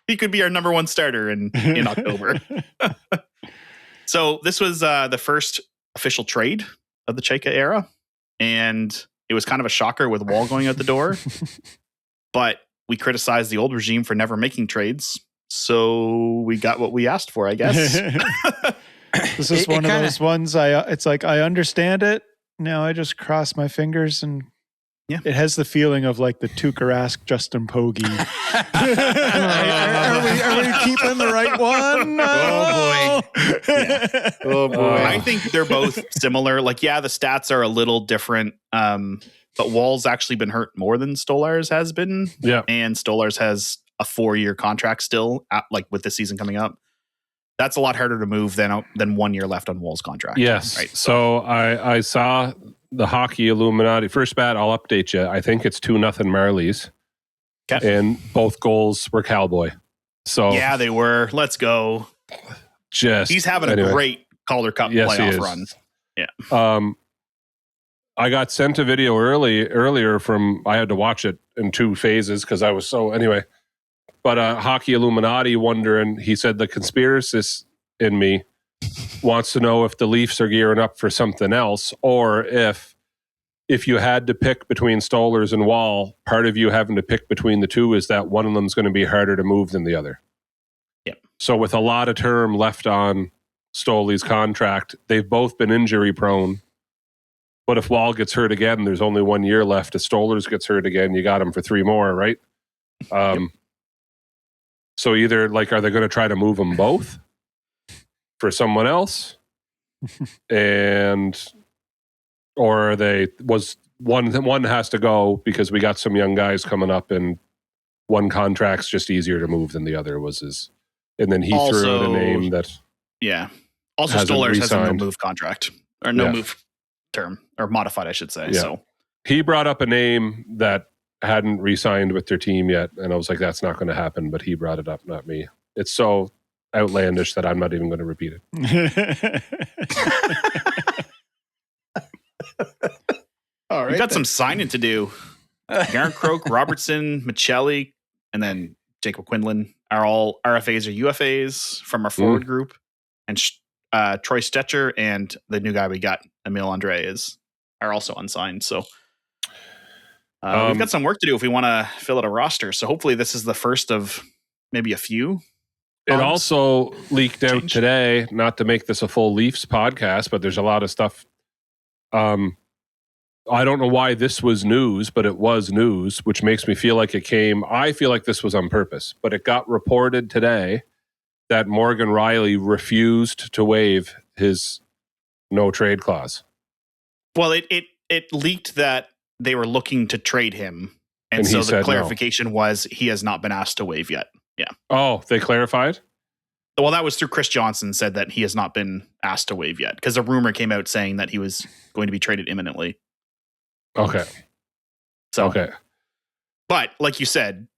He could be our number one starter in October. So this was the first official trade of the Chayka era, and it was kind of a shocker with Woll going out the door. But we criticized the old regime for never making trades, so we got what we asked for, I guess. This is one of those ones. It's like I understand it now. I just cross my fingers, and it has the feeling of like the Tukarask Justin Pogge. Are we keeping the right one? Oh boy! Yeah. Oh boy! I think they're both similar. Like, yeah, the stats are a little different. But Woll's actually been hurt more than Stolarz has been. Yeah, and Stolarz has a 4-year contract still, like with the season coming up. That's a lot harder to move than 1 year left on Woll's contract. Yes. Right. So I saw the Hockey Illuminati first bat. I'll update you. I think it's 2-0 Marlies. Okay. And both goals were Cowboy. So yeah, they were. Let's go. He's having a great Calder Cup playoff run. Yeah. I got sent a video earlier from, I had to watch it in 2 phases because I was so, anyway. But Hockey Illuminati wondering, he said the conspiracist in me wants to know if the Leafs are gearing up for something else, or if you had to pick between Stolarz and Woll, part of you having to pick between the two is that one of them is going to be harder to move than the other. Yep. So with a lot of term left on Stoley's contract, they've both been injury prone. But if Woll gets hurt again, there's only 1 year left. If Stolarz gets hurt again, you got him for 3 more, right? Yep. So either like, are they going to try to move them both for someone else? Or one has to go because we got some young guys coming up, and one contract's just easier to move than the other was And then he threw out a Also- name that Yeah. Also, Hasn't Stolarz has a no re-signed. move contract or no Yeah. move term or modified, I should say. Yeah. So he brought up a name that hadn't re-signed with their team yet, and I was like, that's not going to happen. But he brought it up, not me. It's so outlandish that I'm not even going to repeat it. All we got some signing to do. Garrett Croak, Robertson, Michelli, and then Jacob Quinlan are all RFAs or UFAs from our forward group. And Troy Stetcher and the new guy we got, Emil Andre, are also unsigned. So we've got some work to do if we want to fill out a roster. So hopefully this is the first of maybe a few. It also leaked out Change. today, not to make this a full Leafs podcast, but there's a lot of stuff. I don't know why this was news, but it was news, which makes me feel like I feel like this was on purpose, but it got reported today that Morgan Riley refused to waive his no trade clause. Well, it leaked that they were looking to trade him. And And he so said the no. clarification was he has not been asked to waive yet. Oh, they clarified? Well, that was through Chris Johnson said that he has not been asked to waive yet because a rumor came out saying that he was going to be traded imminently. Okay. So, Okay. But like you said,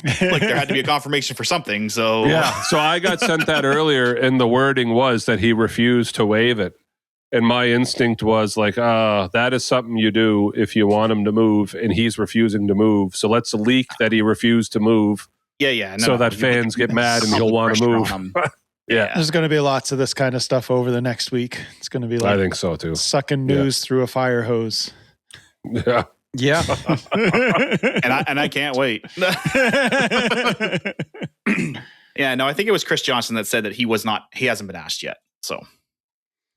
like there had to be a confirmation for something. So Yeah. So I got sent that earlier, and the wording was that he refused to waive it. And my instinct was like, that is something you do if you want him to move, and he's refusing to move. So let's leak that he refused to move yeah. so that You fans get mad and he'll public want to pressure move. on him. Yeah. There's going to be lots of this kind of stuff over the next week. It's going to be I like think so too. sucking news through a fire hose. Yeah. Yeah. and I can't wait. Yeah, no, I think it was Chris Johnson that said that he hasn't been asked yet. So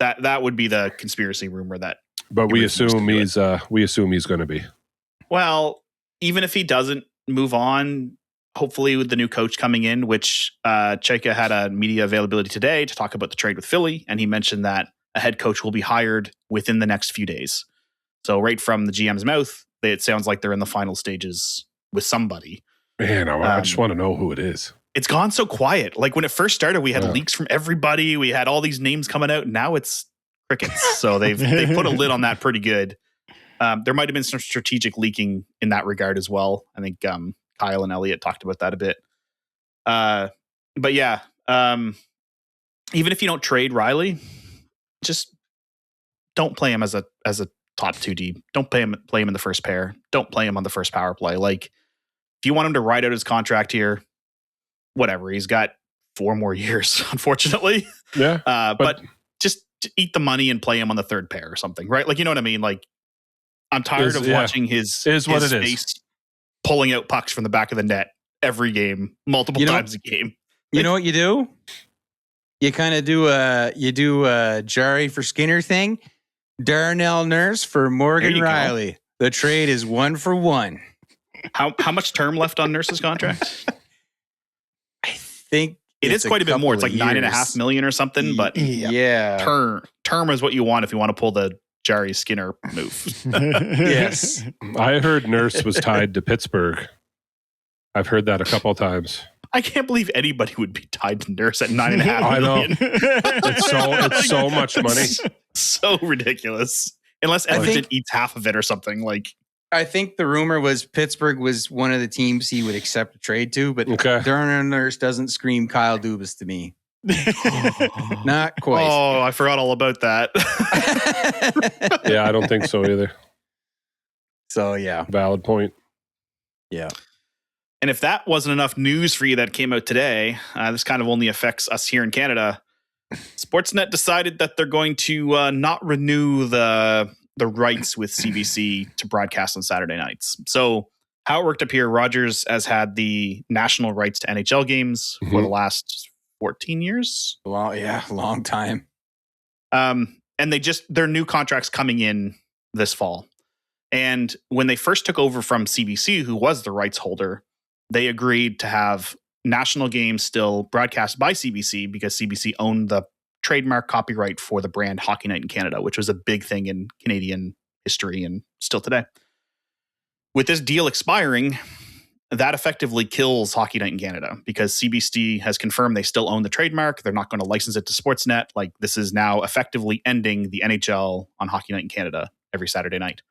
that would be the conspiracy rumor that. But He we refused to assume do he's going to be. Well, even if he doesn't move on, hopefully with the new coach coming in, which Chaika had a media availability today to talk about the trade with Philly, and he mentioned that a head coach will be hired within the next few days. So right from the GM's mouth, it sounds like they're in the final stages with somebody. Man, I just want to know who it is. It's gone so quiet. Like when it first started, we had leaks from everybody. We had all these names coming out. Now it's crickets. So they put a lid on that pretty good. There might have been some strategic leaking in that regard as well. I think Kyle and Elliot talked about that a bit. But yeah, even if you don't trade Riley, just don't play him as a top 2D. Don't play him in the first pair. Don't play him on the first power play. Like if you want him to ride out his contract here, whatever. He's got 4 more years, unfortunately. Yeah. But just eat the money and play him on the third pair or something, right? Like, you know what I mean? Like, I'm tired of watching his face pulling out pucks from the back of the net every game, multiple times a game. You know what you do? You kind of do a Jari for Skinner thing. Darnell Nurse for Morgan Riley. Go. The trade is 1 for 1. How much term left on Nurse's contract? I think it is quite a bit more. It's like $9.5 million or something. But yeah, term is what you want if you want to pull the Jari Skinner move. Yes. I heard Nurse was tied to Pittsburgh. I've heard that a couple of times. I can't believe anybody would be tied to Nurse at $9.5 million. It's so much money. So ridiculous. Unless Edmonton eats half of it or something. Like, I think the rumor was Pittsburgh was one of the teams he would accept a trade to, but Darnell Nurse doesn't scream Kyle Dubas to me. Not quite. Oh, I forgot all about that. Yeah, I don't think so either. So, yeah. Valid point. Yeah. And if that wasn't enough news for you that came out today, this kind of only affects us here in Canada. Sportsnet decided that they're going to not renew the rights with CBC to broadcast on Saturday nights. So how it worked up here, Rogers has had the national rights to NHL games for the last 14 years. Long time. And their new contract's coming in this fall. And when they first took over from CBC, who was the rights holder, they agreed to have national games still broadcast by CBC because CBC owned the trademark copyright for the brand Hockey Night in Canada, which was a big thing in Canadian history and still today. With this deal expiring, that effectively kills Hockey Night in Canada because CBC has confirmed they still own the trademark. They're not going to license it to Sportsnet. Like, this is now effectively ending the NHL on Hockey Night in Canada every Saturday night.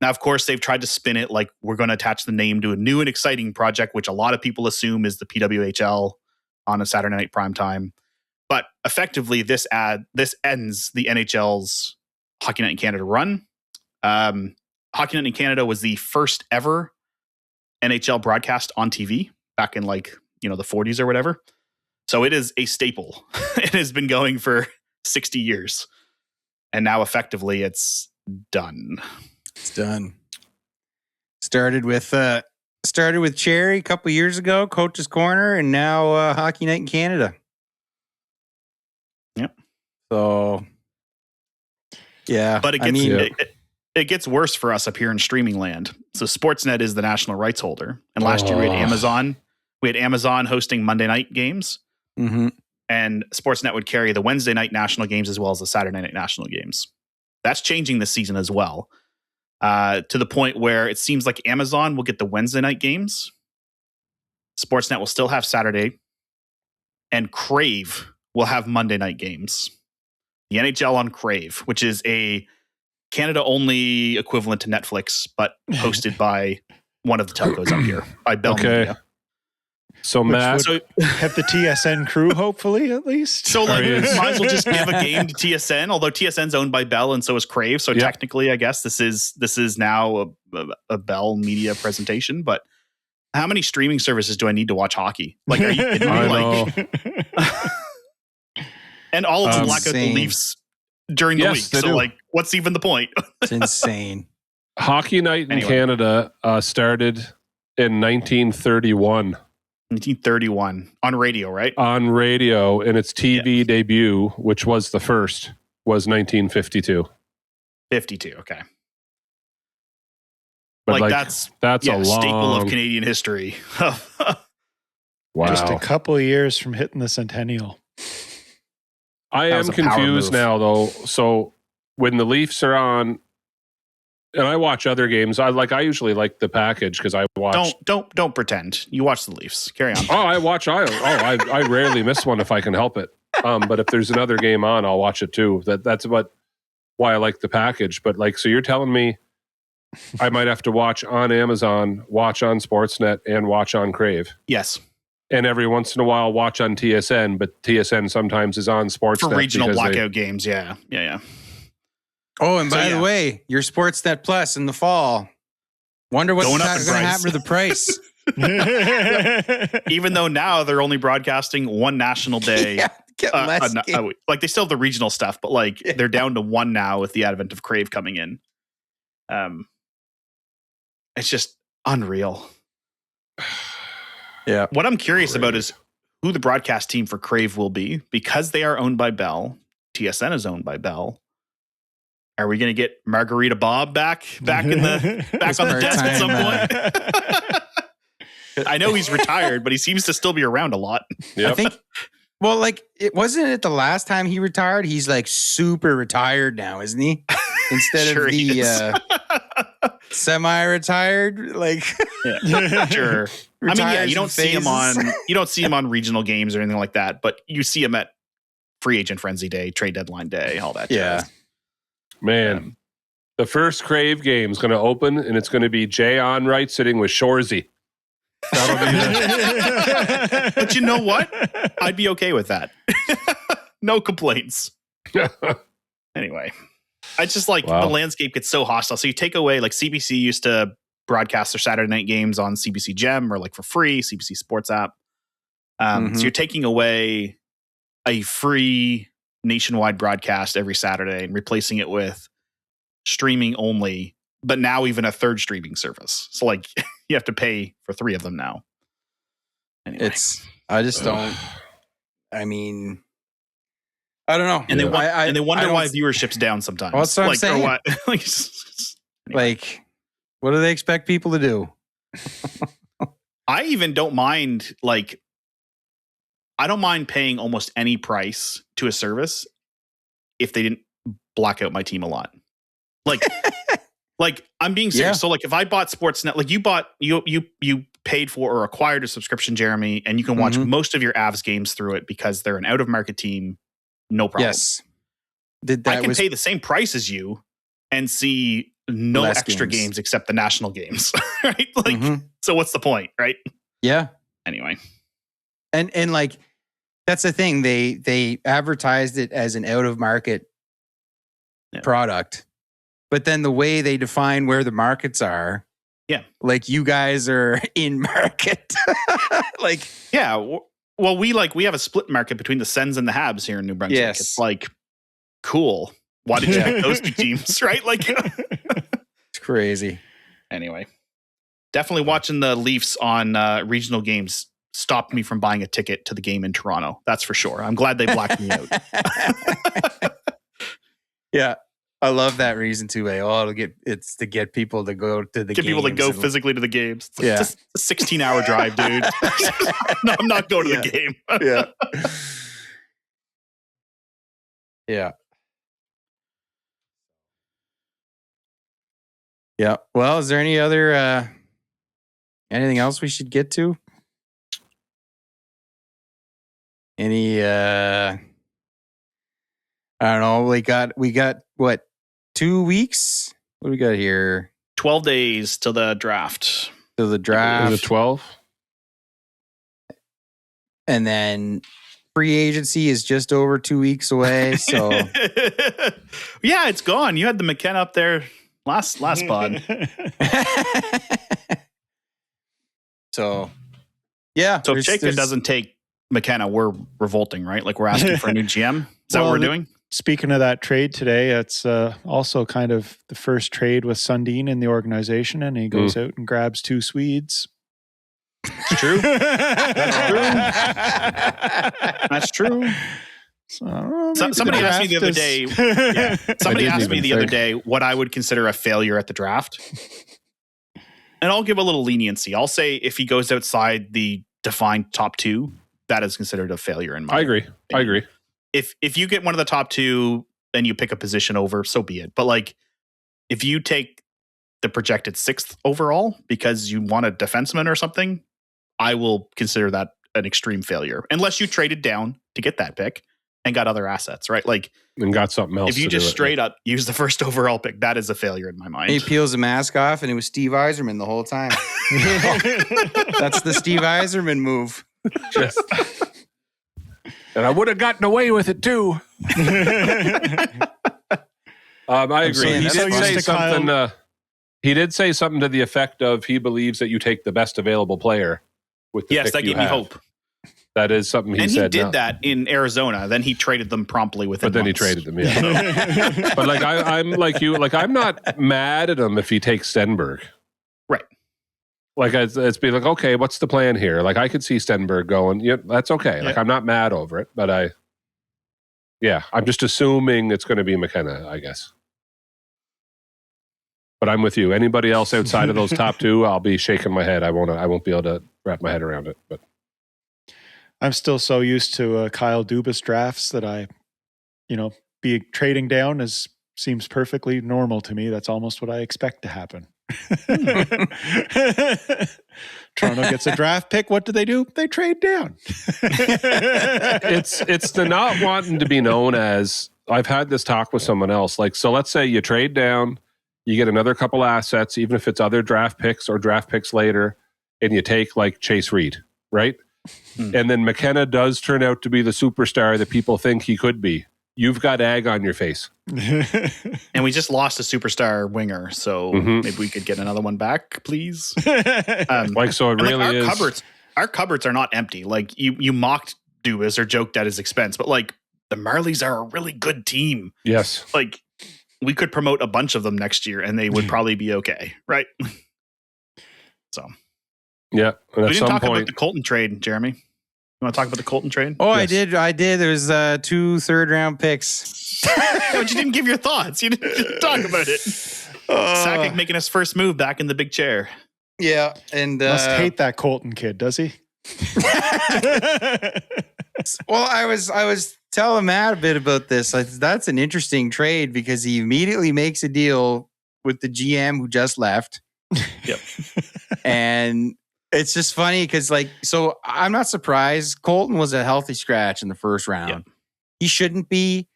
Now, of course, they've tried to spin it like we're going to attach the name to a new and exciting project, which a lot of people assume is the PWHL on a Saturday night primetime. But effectively, this ends the NHL's Hockey Night in Canada run. Hockey Night in Canada was the first ever NHL broadcast on TV back in the 40s or whatever. So it is a staple. It has been going for 60 years. And now effectively it's done. It's done. Started with Cherry a couple years ago, Coach's Corner, and now Hockey Night in Canada. Yep. So, yeah. But it gets worse for us up here in streaming land. So Sportsnet is the national rights holder. And last year we had Amazon. We had Amazon hosting Monday night games. Mm-hmm. And Sportsnet would carry the Wednesday night national games as well as the Saturday night national games. That's changing this season as well. To the point where it seems like Amazon will get the Wednesday night games. Sportsnet will still have Saturday. And Crave will have Monday night games. The NHL on Crave, which is a Canada-only equivalent to Netflix, but hosted by one of the telcos up here, by Bell Media. So Matt, have the TSN crew, hopefully, at least. So might as well just give a game to TSN, although TSN's owned by Bell and so is Crave. So technically, I guess this is now a Bell Media presentation. But how many streaming services do I need to watch hockey? Like, are you kidding me? And all of them black out the Leafs during the week. So, what's even the point? It's insane. Hockey Night in Canada started in 1931. 1931 on radio, right? On radio, and its TV debut, which was the first, was 1952. 52, okay. But that's a long staple of Canadian history. Wow. Just a couple of years from hitting the centennial. I am confused now, though. So when the Leafs are on, and I watch other games, I usually like the package because I watch. Don't pretend you watch the Leafs. Carry on. I rarely miss one if I can help it. But if there's another game on, I'll watch it too. That's why I like the package. But so you're telling me I might have to watch on Amazon, watch on Sportsnet, and watch on Crave. Yes. And every once in a while, watch on TSN, but TSN sometimes is on Sportsnet. For regional blackout games, yeah. Oh, and by the way, your Sportsnet Plus in the fall. Wonder what's going to happen to the price. Even though now they're only broadcasting one national day. They still have the regional stuff, but they're down to one now with the advent of Crave coming in. It's just unreal. Yeah. What I'm curious about is who the broadcast team for Crave will be, because they are owned by Bell. TSN is owned by Bell. Are we going to get Margarita Bob back on the desk at some point? I know he's retired, but he seems to still be around a lot. Yep. I think. Well, it wasn't it the last time he retired? He's super retired now, isn't he? Instead of the semi-retired, sure. I mean, you don't see him on regional games or anything like that, but you see him at free agent frenzy day, trade deadline day, all that. Yeah, jazz. Man, the first Crave game is going to open, and it's going to be Jay Onright sitting with Shorzy. But you know what? I'd be okay with that. No complaints. Anyway. I just the landscape gets so hostile. So you take away CBC used to broadcast their Saturday night games on CBC Gem or for free, CBC Sports app. So you're taking away a free nationwide broadcast every Saturday and replacing it with streaming only, but now even a third streaming service. So you have to pay for three of them now. Anyway. I just don't. I mean, I don't know. And they wonder why viewership's down sometimes. Well, that's what I'm saying. Anyway. What do they expect people to do? I even don't mind, I don't mind paying almost any price to a service if they didn't black out my team a lot. Like, I'm being serious. Yeah. So, like, if I bought Sportsnet, like you paid for or acquired a subscription, Jeremy, and you can watch most of your Avs games through it because they're an out-of-market team, no problem. Yes. I can pay the same price as you and see no Less extra games. games except the national games, right? Like, so what's the point, right? Yeah. Anyway. And like, that's the thing. They advertised it as an out-of-market product. But then the way they define where the markets are, like you guys are in market. Like, yeah, well, we have a split market between the Sens and the Habs here in New Brunswick. Yes. It's like, cool. Why did you pick those two teams, right? Like, it's crazy. Anyway, definitely watching the Leafs on regional games stopped me from buying a ticket to the game in Toronto. That's for sure. I'm glad they blacked me out. Yeah. I love that reason too. It's to get people to go to the games. Get people to go physically to the games. It's Yeah. just a 16-hour drive, dude. No, I'm not going to the game. Yeah. Yeah. Yeah. Well, is there any other anything else we should get to? Any I don't know. We got what, 2 weeks? What do we got here? 12 days till the draft. To the Is draft. it 12? And then free agency is just over 2 weeks away. So yeah, it's gone. You had the McKenna up there last pod. So yeah. So if Jacob doesn't take McKenna, we're revolting, right? Like, we're asking for a new GM. Is that what we're doing? Speaking of that trade today, it's also kind of the first trade with Sundin in the organization, and he goes out and grabs 2 Swedes. It's true. That's true. So, somebody asked me the other day. Yeah, somebody asked me the other think. day what I would consider a failure at the draft, and I'll give a little leniency. I'll say if he goes outside the defined top 2, that is considered a failure in my. I agree. If you get one of the top 2 and you pick a position over, so be it. But like, if you take the projected 6th overall because you want a defenseman or something, I will consider that an extreme failure. Unless you traded down to get that pick and got other assets, right? Like, And got something else. if you to just do it. straight up use the first overall pick, that is a failure in my mind. he peels the mask off and it was Steve Yzerman the whole time. That's the Steve Yzerman move. Just- and I would have gotten away with it too. I agree. saying, He that's did so say used to Kyle- something. He did say something to the effect of he believes that you take the best available player with the Yes, pick that you gave me have. hope. That is something he And said. he did now. that in Arizona. Then he traded them promptly within But then months. he traded them. Yeah. But like I'm like you. Like I'm not mad at him if he takes Stenberg. Right. Like it's be like, okay, what's the plan here? Like I could see Stenberg going. Yeah, that's okay. Like Yeah. I'm not mad over it, but I'm just assuming it's going to be McKenna, I guess. But I'm with you. Anybody else outside of those top 2, I'll be shaking my head. I won't be able to wrap my head around it. But I'm still so used to Kyle Dubas drafts that be trading down seems perfectly normal to me. That's almost what I expect to happen. Toronto gets a draft pick. What do? They trade down. it's the not wanting to be known as. I've had this talk with someone else. Like, so let's say you trade down, you get another couple assets, even if it's other draft picks or draft picks later, and you take like Chase Reed, right? And then McKenna does turn out to be the superstar that people think he could be. You've got egg on your face. And we just lost a superstar winger, so maybe we could get another one back, please. Like, so it And, really like, is. Our cupboards are not empty. Like, you mocked Dubas or joked at his expense, but like, the Marlies are a really good team. Yes. Like, we could promote a bunch of them next year and they would probably be okay, right? So Yeah. And we at didn't some talk about point, the Colton trade, Jeremy. You want to talk about the Colton trade? Oh, Yes. I did. There was 2 third-round picks. But you didn't give your thoughts. You didn't talk about it. Sakic making his first move back in the big chair. Yeah, and Must hate that Colton kid, does he? well, I was telling Matt a bit about this. That's an interesting trade because he immediately makes a deal with the GM who just left. Yep. And it's just funny because, like, so I'm not surprised. Colton was a healthy scratch in the first round. Yep. He shouldn't be,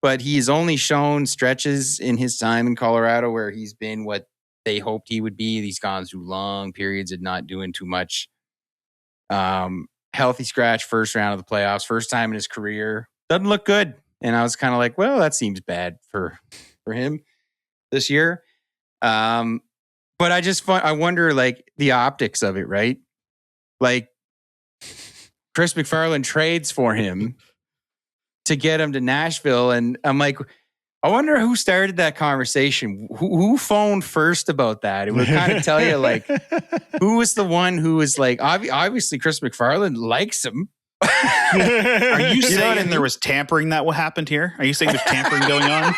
but he's only shown stretches in his time in Colorado where he's been what they hoped he would be. He's gone through long periods of not doing too much. Healthy scratch, first round of the playoffs, first time in his career. Doesn't look good. And I was kind of like, well, that seems bad for him this year. But I wonder, like, the optics of it, right? Like, Chris McFarland trades for him to get him to Nashville. And I'm like, I wonder who started that conversation. Who phoned first about that? It would kind of tell you, like, who was the one who was like, obviously Chris McFarland likes him. Are you saying what I mean? there was tampering that happened here? Are you saying there's tampering going on?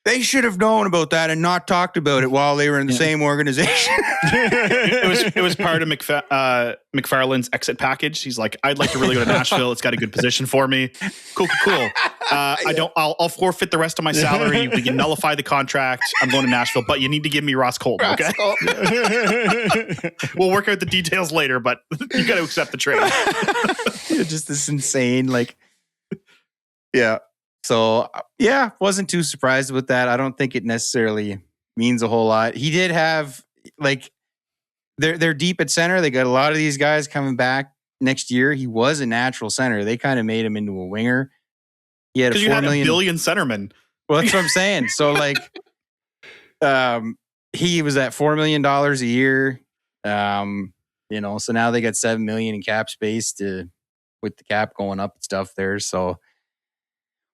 They should have known about that and not talked about it while they were in the same organization. It was part of McFarland's exit package. He's like, I'd like to really go to Nashville. It's got a good position for me. Cool. I'll forfeit the rest of my salary. We can nullify the contract. I'm going to Nashville, but you need to give me Ross Colton. Okay. We'll work out the details later, but you got to accept the trade. Just this insane, like, yeah. So, yeah, wasn't too surprised with that. I don't think it necessarily means a whole lot. He did have, like, they're deep at center. They got a lot of these guys coming back next year. He was a natural center. They kind of made him into a winger. He had Because you had $1 billion centerman. Well, that's what I'm saying. So, like, he was at $4 million a year. So now they got $7 million in cap space with the cap going up and stuff there. So,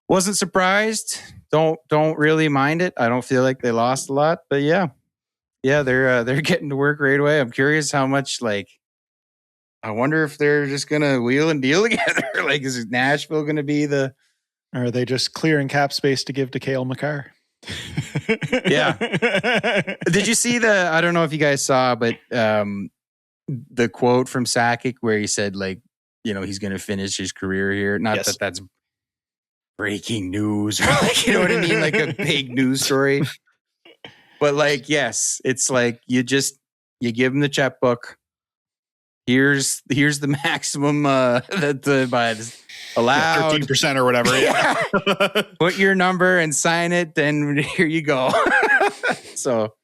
wasn't surprised. Don't really mind it. I don't feel like they lost a lot, but yeah, they're getting to work right away. I'm curious how much, like, I wonder if they're just gonna wheel and deal together. Like, is Nashville gonna be the? Or are they just clearing cap space to give to Cale Makar? Yeah. Did you see I don't know if you guys saw, but the quote from Sakic where he said, like, he's gonna finish his career here. Not that that's breaking news, or, like, you know what I mean? Like a big news story. But, like, yes, it's like you give him the checkbook. Here's the maximum that allowed 13% or whatever. Yeah. Put your number and sign it, then here you go. So,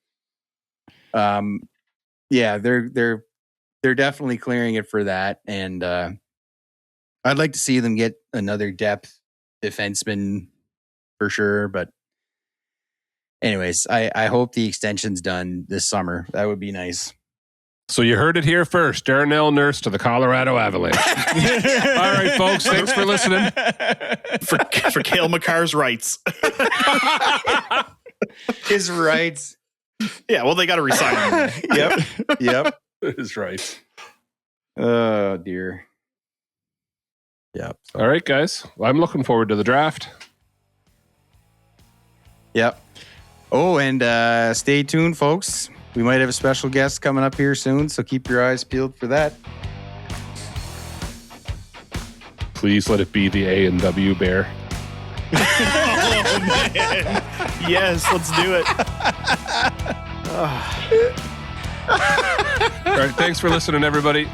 yeah, they're definitely clearing it for that, and I'd like to see them get another depth defenseman for sure. But anyways, I hope the extension's done this summer. That would be nice. So you heard it here first. Darnell Nurse to the Colorado Avalanche. All right, folks. Thanks for listening. For Cale Makar's rights. His rights. Yeah, well, they got to resign him. Yep. His rights. Oh, dear. Yep. All right, guys. Well, I'm looking forward to the draft. Yep. Oh, and stay tuned, folks. We might have a special guest coming up here soon, so keep your eyes peeled for that. Please let it be the A&W Bear. Oh, man. Yes, let's do it. All right, thanks for listening, everybody.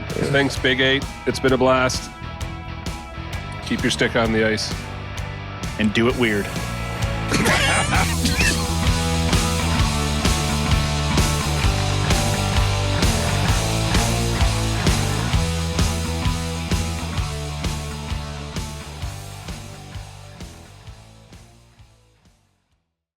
Thanks, Big 8. It's been a blast. Keep your stick on the ice. And do it weird.